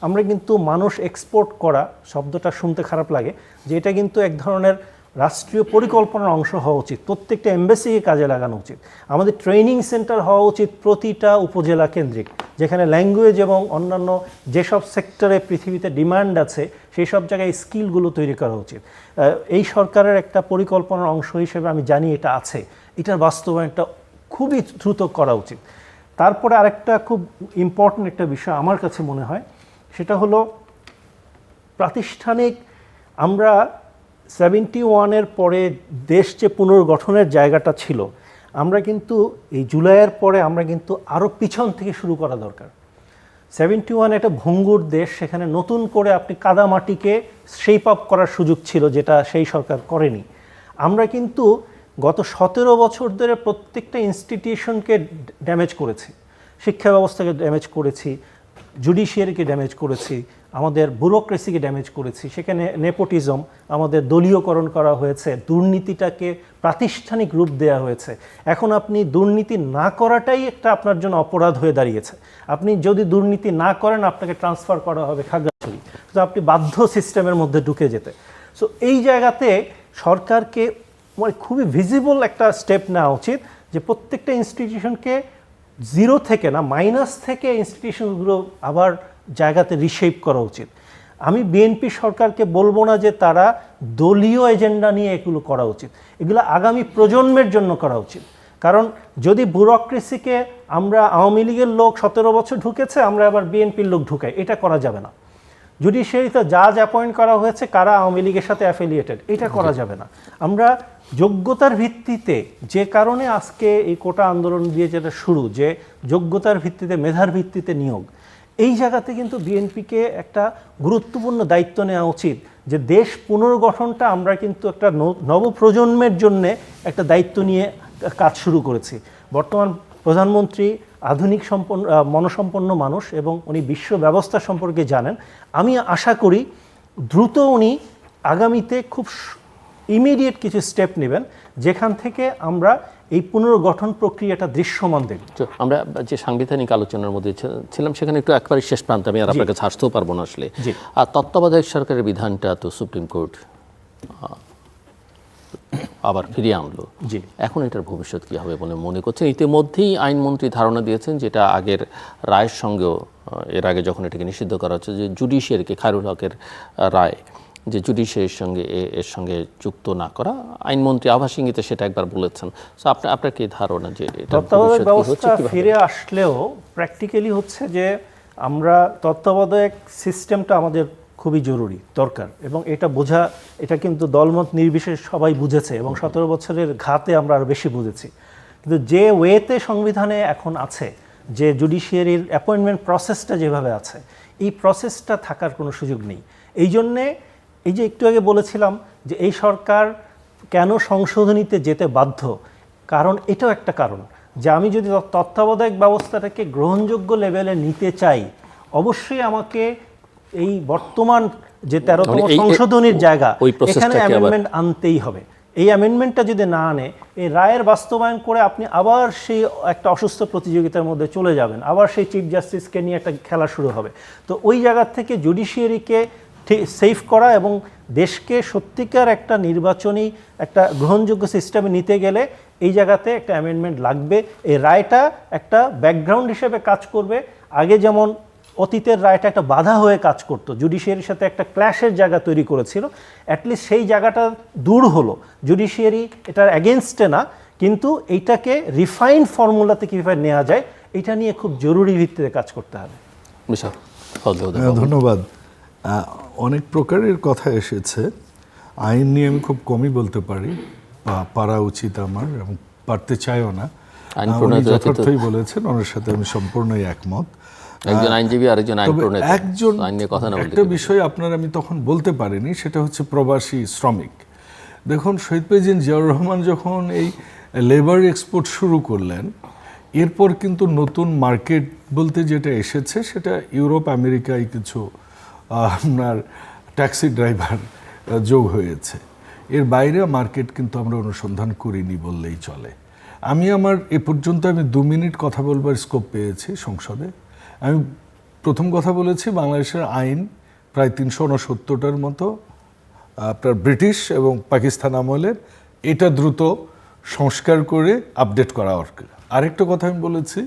আমরা কিন্তু মানুষ এক্সপোর্ট করা, শব্দটা শুনতে খারাপ লাগে, যে এটা কিন্তু এক ধরনের রাষ্ট্রীয় পরিকল্পনার অংশ হওয়া উচিত। প্রত্যেকটা এমবাসিকে কাজে লাগানো উচিত। আমাদের ট্রেনিং সেন্টার হওয়া উচিত প্রতিটা উপজেলা কেন্দ্রিক, যেখানে ল্যাঙ্গুয়েজ এবং অন্যান্য যেসব সেক্টরে পৃথিবীতে ডিমান্ড আছে সেই সব জায়গায় স্কিলগুলো তৈরি করা উচিত। এই সরকারের একটা পরিকল্পনার অংশ হিসেবে আমি জানি এটা আছে, এটার বাস্তবায়নটা খুবই দ্রুত করা উচিত। তারপরে আরেকটা খুব ইম্পর্ট্যান্ট একটা বিষয় আমার কাছে মনে হয়, সেটা হলো প্রাতিষ্ঠানিক। আমরা 71-এর পরে দেশ যে পুনর্গঠনের জায়গাটা ছিল, আমরা কিন্তু এই জুলাইয়ের পরে আমরা কিন্তু আরও পিছন থেকে শুরু করা দরকার। 71 একটা ভঙ্গুর দেশ, সেখানে নতুন করে আপনি কাদামাটিকে শেপ আপ করার সুযোগ ছিল, যেটা সেই সরকার করেনি। আমরা কিন্তু গত 17 বছর ধরে প্রত্যেকটা ইনস্টিটিউশনকে ড্যামেজ করেছি, শিক্ষা ব্যবস্থাকে ড্যামেজ করেছি, জুডিশিয়ারিকে ড্যামেজ করেছি, আমাদের ব্যুরোক্রেসিকে ড্যামেজ করেছি। সেখানে নেপোটিজম, আমাদের দলীয়করণ করা হয়েছে, দুর্নীতিটাকে প্রাতিষ্ঠানিক রূপ দেওয়া হয়েছে। এখন আপনি দুর্নীতি না করাটাই একটা আপনার জন্য অপরাধ হয়ে দাঁড়িয়েছে। আপনি যদি দুর্নীতি না করেন, আপনাকে ট্রান্সফার করা হবে খাগড়াছড়ি। করি, তো আপনি বাধ্য সিস্টেমের মধ্যে ঢুকে যেতে। সো এই জায়গাতে সরকারকে মানে খুবই ভিজিবল একটা স্টেপ নেওয়া উচিত যে প্রত্যেকটা ইনস্টিটিউশনকে জিরো থেকে না, মাইনাস থেকে ইনস্টিটিউশনগুলো আবার জায়গাতে রিশেপ করা উচিত। আমি বিএনপি সরকারকে বলবো না যে তারা দলীয় এজেন্ডা নিয়ে এগুলো করা উচিত, এগুলো আগামী প্রজন্মের জন্য করা উচিত। কারণ যদি ব্যুরোক্রেসিকে আমরা আওয়ামী লীগের লোক 17 বছর ঢুকেছে, আমরা আবার বিএনপির লোক ঢুকাই, এটা করা যাবে না। জুডিশিয়ারিতে জাজ অ্যাপয়েন্ট করা হয়েছে কারা আওয়ামী লীগের সাথে অ্যাফিলিয়েটেড, এটা করা যাবে না। আমরা যোগ্যতার ভিত্তিতে, যে কারণে আজকে এই কোটা আন্দোলন দিয়ে যেটা শুরু, যে যোগ্যতার ভিত্তিতে, মেধার ভিত্তিতে নিয়োগ, এই জায়গাতে কিন্তু বিএনপিকে একটা গুরুত্বপূর্ণ দায়িত্ব নেওয়া উচিত যে দেশ পুনর্গঠনটা আমরা কিন্তু একটা নবপ্রজন্মের জন্যে একটা দায়িত্ব নিয়ে কাজ শুরু করেছি। বর্তমান প্রধানমন্ত্রী আধুনিক মনসম্পন্ন মানুষ এবং উনি বিশ্ব ব্যবস্থা সম্পর্কে জানেন। আমি আশা করি দ্রুত উনি আগামীতে খুব ইমিডিয়েট কিছু স্টেপ নেবেন যেখান থেকে আমরা এই পুনর্গঠন প্রক্রিয়াটা দৃশ্যমান দেখব। আমরা যে সাংবিধানিক আলোচনার মধ্যে ছিলাম সেখানে একটু একবারে শেষ প্রান্তে, আমি আর আপনার কাছে আসতেও পারবো না আসলে। আর তত্ত্বাবধায়ক সরকারের বিধানটা তো সুপ্রিম কোর্ট আবার ফিরিয়ে আনলো, এখন এটার ভবিষ্যৎ কী হবে বলে মনে করছেন? ইতিমধ্যেই আইনমন্ত্রী ধারণা দিয়েছেন, যেটা আগের রায়ের সঙ্গেও, এর আগে যখন এটাকে নিষিদ্ধ করা হচ্ছে, যে জুডিশিয়ারিকে, খায়রুল হকের রায়, যে জুডিশিয়ারির সঙ্গে এর সঙ্গে যুক্ত না করা, আইনমন্ত্রী আভাস ইঙ্গিতে সেটা একবার বলেছেন। সো আপনার কি ধারণা যে তত্ত্বাবধায়ক ব্যবস্থা ফিরে আসলেও প্র্যাকটিক্যালি হচ্ছে যে আমরা তত্ত্বাবধায়ক সিস্টেমটা আমাদের খুবই জরুরি, দরকার, এবং এটা বোঝা, এটা কিন্তু দলমত নির্বিশেষে সবাই বুঝেছে এবং 17 বছরের ঘাতে আমরা আরও বেশি বুঝেছি। কিন্তু যে ওয়েতে সংবিধানে এখন আছে, যে জুডিশিয়ারির অ্যাপয়েন্টমেন্ট প্রসেসটা যেভাবে আছে, এই প্রসেসটা থাকার কোনো সুযোগ নেই। এই জন্যে এই যে একটু আগে বলেছিলাম যে এই সরকার কেন সংশোধনীতে যেতে বাধ্য, কারণ এটাও একটা কারণ যে আমি যদি তত্ত্বাবধায়ক ব্যবস্থাটাকে গ্রহণযোগ্য লেভেলে নিতে চাই, অবশ্যই আমাকে এই বর্তমান যে 13তম সংশোধনীর জায়গা, এখানে অ্যামেন্ডমেন্ট আনতেই হবে। এই অ্যামেন্ডমেন্টটা যদি না আনে, এই রায়ের বাস্তবায়ন করে আপনি আবার সেই একটা অসুস্থ প্রতিযোগিতার মধ্যে চলে যাবেন, আবার সেই চিফ জাস্টিসকে নিয়ে একটা খেলা শুরু হবে। তো ওই জায়গা থেকে জুডিশিয়ারিকে সেফ করা এবং দেশকে সত্যিকার একটা নির্বাচনী একটা গ্রহণযোগ্য সিস্টেমে নিতে গেলে এই জায়গাতে একটা অ্যামেন্ডমেন্ট লাগবে। এই রায়টা একটা ব্যাকগ্রাউন্ড হিসেবে কাজ করবে। আগে যেমন অতীতের রায়টা একটা বাধা হয়ে কাজ করতো, জুডিশিয়ারির সাথে একটা ক্ল্যাশের জায়গা তৈরি করেছিল, অ্যাটলিস্ট সেই জায়গাটা দূর হলো। জুডিশিয়ারি এটার অ্যাগেনস্টে না, কিন্তু এইটাকে রিফাইন্ড ফর্মুলাতে কীভাবে নেওয়া যায়, এটা নিয়ে খুব জরুরি ভিত্তিতে কাজ করতে হবে। ধন্যবাদ। অনেক প্রকারের কথা এসেছে, আইন নিয়ে আমি খুব কমই বলতে পারি বা পারা উচিত আমার, এবং পারতে চাইও না। উনি যথার্থই বলেছেন, ওনার সাথে আমি সম্পূর্ণই একমত। একজন আইনজীবী আর একজন একটা বিষয় আপনার আমি তখন বলতে পারিনি, সেটা হচ্ছে প্রবাসী শ্রমিক। দেখুন, শহীদ প্রেসিডেন্ট জিয়াউর রহমান যখন এই লেবার এক্সপোর্ট শুরু করলেন, এরপর কিন্তু নতুন মার্কেট বলতে যেটা এসেছে সেটা ইউরোপ আমেরিকায় কিছু আপনার ট্যাক্সি ড্রাইভার যোগ হয়েছে। এর বাইরে মার্কেট কিন্তু আমরা অনুসন্ধান করিনি বললেই চলে। আমি এ পর্যন্ত 2 মিনিট কথা বলবার স্কোপ পেয়েছি সংসদে। আমি প্রথম কথা বলেছি, বাংলাদেশের আইন প্রায় 369টার মতো আপনার ব্রিটিশ এবং পাকিস্তান আমলের, এটা দ্রুত সংস্কার করে আপডেট করা দরকার। আরেকটা কথা আমি বলেছি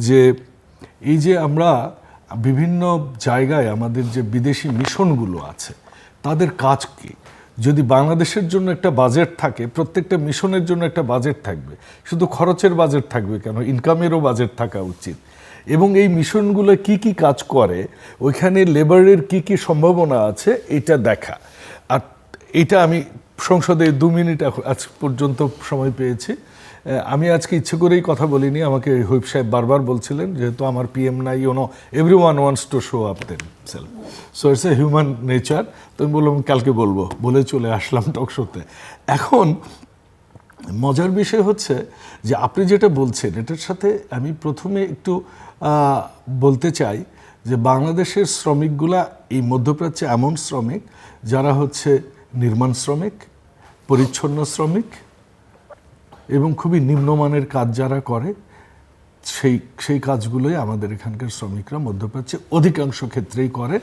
যে এই যে আমরা বিভিন্ন জায়গায় আমাদের যে বিদেশি মিশনগুলো আছে, তাদের কাজ কি? যদি বাংলাদেশের জন্য একটা বাজেট থাকে, প্রত্যেকটা মিশনের জন্য একটা বাজেট থাকবে, শুধু খরচের বাজেট থাকবে কেন, ইনকামেরও বাজেট থাকা উচিত। এবং এই মিশনগুলো কি কি কাজ করে, ওইখানে লেবারের কি কি সম্ভাবনা আছে, এটা দেখা। আর এটা আমি সংসদে 2 মিনিট আজ পর্যন্ত সময় পেয়েছি। আমি আজকে ইচ্ছে করেই কথা বলিনি, আমাকে হুইপ সাহেব বারবার বলছিলেন, যেহেতু আমার পিএম নাই, everyone wants to show up themselves, so it's a human nature. তো আমি বললাম কালকে বলবো, বলে চলে আসলাম টক শোতে। এখন মজার বিষয় হচ্ছে যে আপনি যেটা বলছেন, এটার সাথে আমি প্রথমে একটু বলতে চাই যে বাংলাদেশের শ্রমিকগুলা এই মধ্যপ্রাচ্যে এমন শ্রমিক যারা হচ্ছে নির্মাণ শ্রমিক, পরিচ্ছন্ন শ্রমিক এবং খুবই নিম্নমানের কাজ যারা করে, সেই কাজগুলোই আমাদের এখানকার শ্রমিকরা মধ্যপ্রাচ্যে অধিকাংশ ক্ষেত্রেই করে।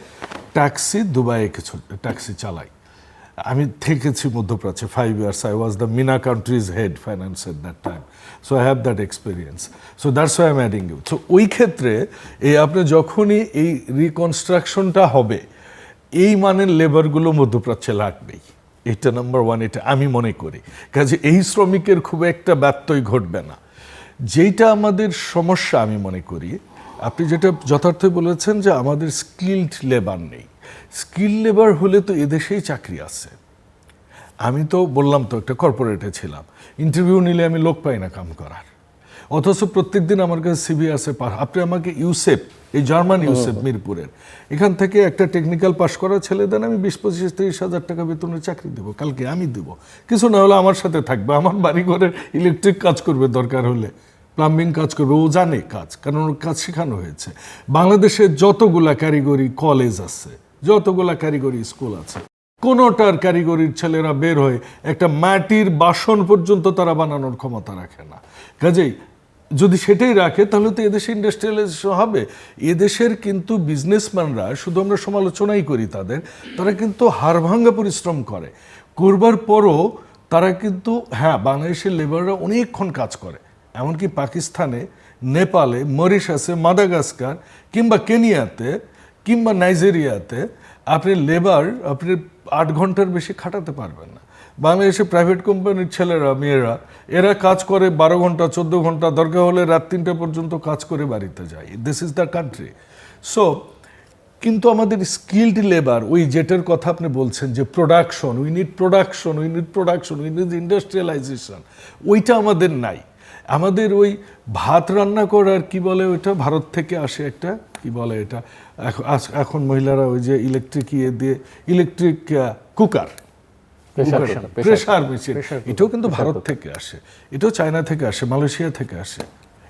ট্যাক্সি, দুবাইয়ে কিছু ট্যাক্সি চালাই। আমি থেকেছি মধ্যপ্রাচ্যে 5 years. I was the MENA country's head finance at that time. So I have that experience. So that's why I'm adding you. So ওই ক্ষেত্রে এই আপনি যখনই এই রিকনস্ট্রাকশনটা হবে, এই মানের লেবারগুলো মধ্যপ্রাচ্যে লাগবেই। এটা নাম্বার ওয়ান, এটা আমি মনে করি। কাজে এই শ্রমিকের খুব একটা ব্যত্যয় ঘটবে না। যেইটা আমাদের সমস্যা আমি মনে করি, আপনি যেটা যথার্থই বলেছেন যে আমাদের স্কিলড লেবার নেই। স্কিল লেবার হলে তো এদেশেই চাকরি আছে। আমি তো বললাম তো একটা কর্পোরেটে ছিলাম, ইন্টারভিউ নিলে আমি লোক পাই না কাম করার, অথচ প্রত্যেকদিন আমার কাছে সিভি আছে। আপনি আমাকে ইউসেপ, এই জার্মান ইউসেপ মিরপুরের, এখান থেকে একটা টেকনিক্যাল পাস করা ছেলে দেন, আমি 20-25-30 হাজার টাকা বেতনের চাকরি দেবো, কালকে আমি দেবো। কিছু না হলে আমার সাথে থাকবে, আমার বাড়ি ঘরের ইলেকট্রিক কাজ করবে, দরকার হলে প্লাম্বিং কাজ করবে, ও জানে কাজ, কারণ ওর কাজ শেখানো হয়েছে। বাংলাদেশে যতগুলা কারিগরি কলেজ আছে, যতগুলা কারিগরি স্কুল আছে, কোনোটার কারিগরির ছেলেরা বের হয়ে একটা মাটির বাসন পর্যন্ত তারা বানানোর ক্ষমতা রাখে না। কাজেই যদি সেটাই রাখে তাহলে তো এদেশে ইন্ডাস্ট্রিয়ালাইজেশন হবে। এদেশের কিন্তু বিজনেসম্যানরা, শুধু আমরা সমালোচনাই করি তাদের, তারা কিন্তু হাড়ভাঙ্গা পরিশ্রম করে, করবার পরও তারা কিন্তু, হ্যাঁ, বাংলাদেশের লেবাররা অনেকক্ষণ কাজ করে, এমনকি পাকিস্তানে, নেপালে, মরিশাসে, মাদাগাস্কার কিংবা কেনিয়াতে কিংবা নাইজেরিয়াতে আপনি লেবার আপনি 8 ঘন্টার বেশি খাটাতে পারবেন না। বাংলাদেশে প্রাইভেট কোম্পানির ছেলেরা, মেয়েরা, এরা কাজ করে 12 ঘন্টা, 14 ঘন্টা, দরকার হলে রাত 3টা পর্যন্ত কাজ করে বাড়িতে যায়। This is the country. So কিন্তু আমাদের স্কিলড লেবার, ওই যেটার কথা আপনি বলছেন যে production, we need production, we need production, we need industrialisation, ওইটা আমাদের নাই। আমাদের ওই ভাত রান্না করার কি বলে ওইটা, ভারত থেকে আসে একটা কি বলে এটা, এখন মহিলারা ওই যে ইলেকট্রিক দিয়ে ইলেকট্রিক কুকার, প্রেসার মেশিন, এটাও কিন্তু ভারত থেকে আসে, এটাও চায়না থেকে আসে, মালয়েশিয়া থেকে আসে।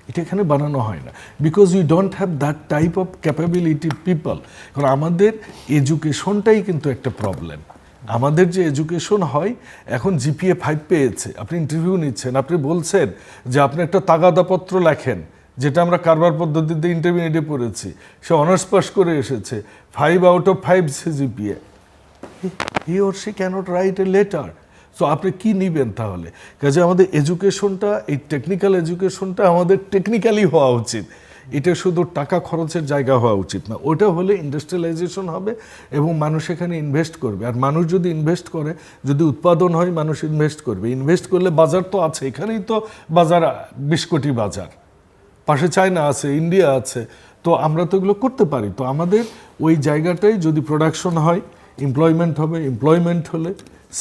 এটা এখানে বানানো হয় না, because we don't have that type of capability people. কারণ আমাদের এডুকেশনটাই কিন্তু একটা প্রবলেম। আমাদের যে এডুকেশন হয়, এখন জিপিএ 5 পেয়েছে, আপনি ইন্টারভিউ নিচ্ছেন, আপনি বলছেন যে আপনি একটা তাগাদাপত্র লেখেন, যেটা আমরা কারবার পদ্ধতিতে ইন্টারমিডিয়েটে পড়েছি, সে অনার্স পাস করে এসেছে, 5 out of 5 GPA, he or she cannot write a letter. So আপনি কি নিবেন তাহলে? কাজে আমাদের এডুকেশনটা, এই টেকনিক্যাল এডুকেশনটা আমাদের টেকনিক্যালি হওয়া উচিত, এটা শুধু টাকা খরচের জায়গা হওয়া উচিত না। ওটা হলে ইন্ডাস্ট্রিয়ালাইজেশন হবে এবং মানুষ এখানে ইনভেস্ট করবে। আর মানুষ যদি ইনভেস্ট করে, যদি উৎপাদন হয়, মানুষ ইনভেস্ট করবে। ইনভেস্ট করলে বাজার তো আছে, এখানেই তো বাজার 20 কোটি বাজার, পাশে চায়না আছে, ইন্ডিয়া আছে, তো আমরা তো এগুলো করতে পারি। তো আমাদের ওই জায়গাটাই যদি প্রোডাকশন হয়, এমপ্লয়মেন্ট হবে, এমপ্লয়মেন্ট হলে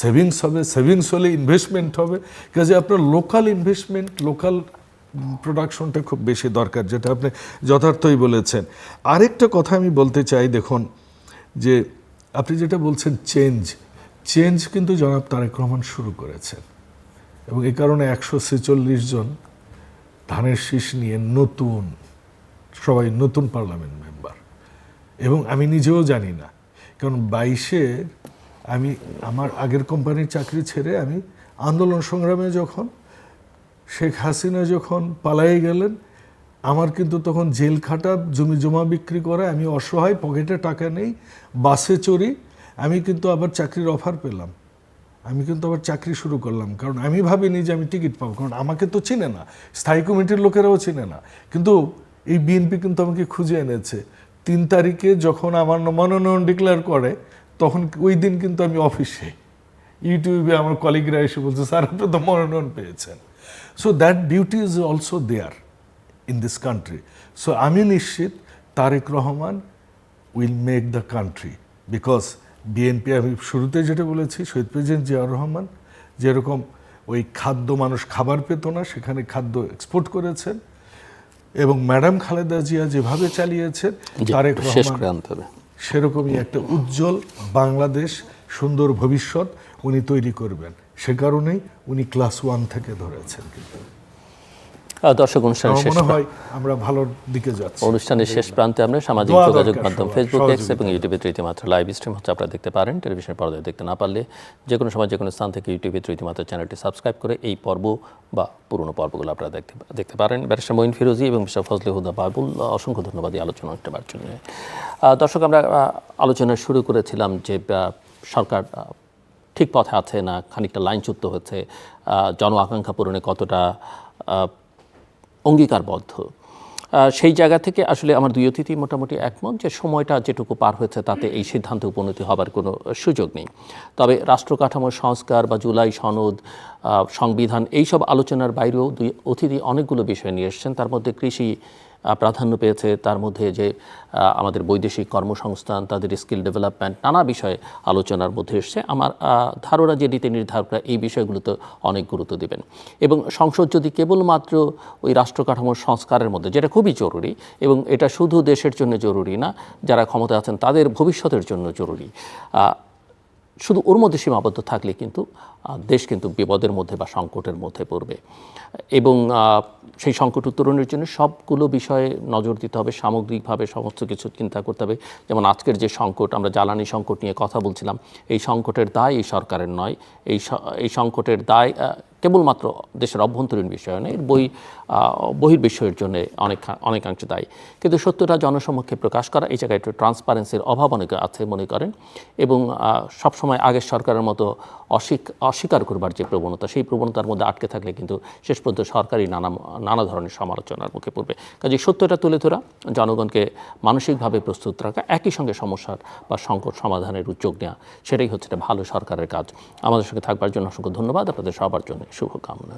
সেভিংস হবে, সেভিংস হলে ইনভেস্টমেন্ট হবে। কাজে আপনার লোকাল ইনভেস্টমেন্ট, লোকাল প্রোডাকশনটা খুব বেশি দরকার, যেটা আপনি যথার্থই বলেছেন। আরেকটা কথা আমি বলতে চাই, দেখুন যে আপনি যেটা বলছেন চেঞ্জ কিন্তু জনাব তারেক রহমান শুরু করেছেন, এবং এই কারণে 146 জন ধানের শীষ নিয়ে সবাই নতুন পার্লামেন্ট মেম্বার। এবং আমি নিজেও জানি না, কারণ 22-এ আমি আমার আগের কোম্পানির চাকরি ছেড়ে আমি আন্দোলন সংগ্রামে, যখন শেখ হাসিনা যখন পালাই গেলেন, আমার কিন্তু তখন জেল খাটা, জমি জমা বিক্রি করা, আমি অসহায়, পকেটে টাকা নেই, বাসে চড়ি, আমি কিন্তু আবার চাকরির অফার পেলাম, আমি কিন্তু আবার চাকরি শুরু করলাম। কারণ আমি ভাবিনি যে আমি টিকিট পাবো, কারণ আমাকে তো চিনে না, স্থায়ী কমিটির লোকেরাও চিনে না, কিন্তু এই বিএনপি কিন্তু আমাকে খুঁজে এনেছে। 3 তারিখে যখন আমার মনোনয়ন ডিক্লেয়ার করে, তখন ওই দিন কিন্তু আমি অফিসে, ইউটিউবে আমার কলিগরা এসে বলছে, স্যার আপনি তো মনোনয়ন পেয়েছেন। So that beauty is also there in this country. So আমি নিশ্চিত Tarique Rahman will make the country, because BNP, আমি শুরুতে যেটা বলেছি, শহীদ প্রেসিডেন্ট জিয়াউর রহমান যেরকম ওই খাদ্য, মানুষ খাবার পেত না, সেখানে খাদ্য এক্সপোর্ট করেছেন, এবং ম্যাডাম খালেদা জিয়া যেভাবে চালিয়েছেন, তারেক রহমান সেরকমই একটা উজ্জ্বল বাংলাদেশ, সুন্দর ভবিষ্যৎ উনি তৈরি করবেন। সে কারণেই উনি ক্লাস 1 থেকে ধরেছেন। কিন্তু দর্শক, অনুষ্ঠানের আমার শেষ মনে হয় আমরা ভালোর দিকে যাচ্ছি। অনুষ্ঠানের শেষ প্রান্তে আমরা সামাজিক দোয়া যোগাযোগ দরকার মাধ্যম সবার, ফেসবুক, এক্স সহযোগিতা। এবং ইউটিউবে রীতিমাত্র লাইভ স্ট্রিম হচ্ছে, আপনারা দেখতে পারেন। টেলিভিশনের পর্দায় দেখতে না পারলে যে কোনো সময় যে কোনো স্থান থেকে ইউটিউবে রীতিমাত্র চ্যানেলটি সাবস্ক্রাইব করে এই পর্ব বা পুরনো পর্বগুলো আপনারা দেখতে পারেন। ব্যারিস্টার মঈন ফিরোজী এবং মিস্টার ফজলে হুদা বাবুল, অসংখ্য ধন্যবাদ এই আলোচনা নেওয়ার জন্য। দর্শক, আমরা আলোচনা শুরু করেছিলাম যে সরকার ঠিক পথে আছে না খানিকটা লাইনচ্যুত হচ্ছে, জন আকাঙ্ক্ষা পূরণে কতটা অঙ্গীকারবদ্ধ। সেই জায়গা থেকে আসলে আমার দুই অতিথি মোটামুটি একমত যে সময়টা যেটুকু পার হয়েছে তাতে এই সিদ্ধান্তে উপনীতি হবার কোনো সুযোগ নেই। তবে রাষ্ট্র কাঠামোর সংস্কার বা জুলাই সনদ, সংবিধান, এইসব আলোচনার বাইরেও দুই অতিথি অনেকগুলো বিষয় নিয়ে এসেছেন। তার মধ্যে কৃষি প্রাধান্য পেয়েছে, তার মধ্যে যে আমাদের বৈদেশিক কর্মসংস্থান, তাদের স্কিল ডেভেলপমেন্ট, নানা বিষয়ে আলোচনার মধ্যে এসছে। আমার ধারণা যে নীতি নির্ধারকরা এই বিষয়গুলোতে অনেক গুরুত্ব দেবেন এবং সংসদ যদি কেবলমাত্র ওই রাষ্ট্র কাঠামোর সংস্কারের মধ্যে, যেটা খুবই জরুরি এবং এটা শুধু দেশের জন্য জরুরি না, যারা ক্ষমতা আছেন তাদের ভবিষ্যতের জন্য জরুরি, শুধু ওর মধ্যে সীমাবদ্ধ থাকলে কিন্তু দেশ কিন্তু বিপদের মধ্যে বা সংকটের মধ্যে পড়বে এবং সেই সংকট উত্তরণের জন্য সবগুলো বিষয়ে নজর দিতে হবে, সামগ্রিকভাবে সমস্ত কিছু চিন্তা করতে হবে। যেমন আজকের যে সংকট, আমরা জ্বালানি সংকট নিয়ে কথা বলছিলাম, এই সংকটের দায় এই সরকারের নয়, এই সংকটের দায় কেবলমাত্র দেশের অভ্যন্তরীণ বিষয় নয়, এর বহির্বিশ্বের জন্য অনেকাংশে দায়ী। কিন্তু সত্যটা জনসমক্ষে প্রকাশ করা, এই জায়গায় একটু ট্রান্সপারেন্সির অভাব অনেকে আছে মনে করেন এবং সবসময় আগের সরকারের মতো অস্বীকার করবার যে প্রবণতা, সেই প্রবণতার মধ্যে আটকে থাকলে কিন্তু শেষ পর্যন্ত সরকারই নানা ধরনের সমালোচনার মুখে পড়বে। কাজে সত্যটা তুলে ধরা, জনগণকে মানসিকভাবে প্রস্তুত রাখা, একই সঙ্গে সমস্যার বা সংকট সমাধানের উদ্যোগ নেওয়া, সেটাই হচ্ছে একটা ভালো সরকারের কাজ। আমাদের সঙ্গে থাকবার জন্য অসংখ্য ধন্যবাদ। আপনাদের সবার জন্য শুভকামনা।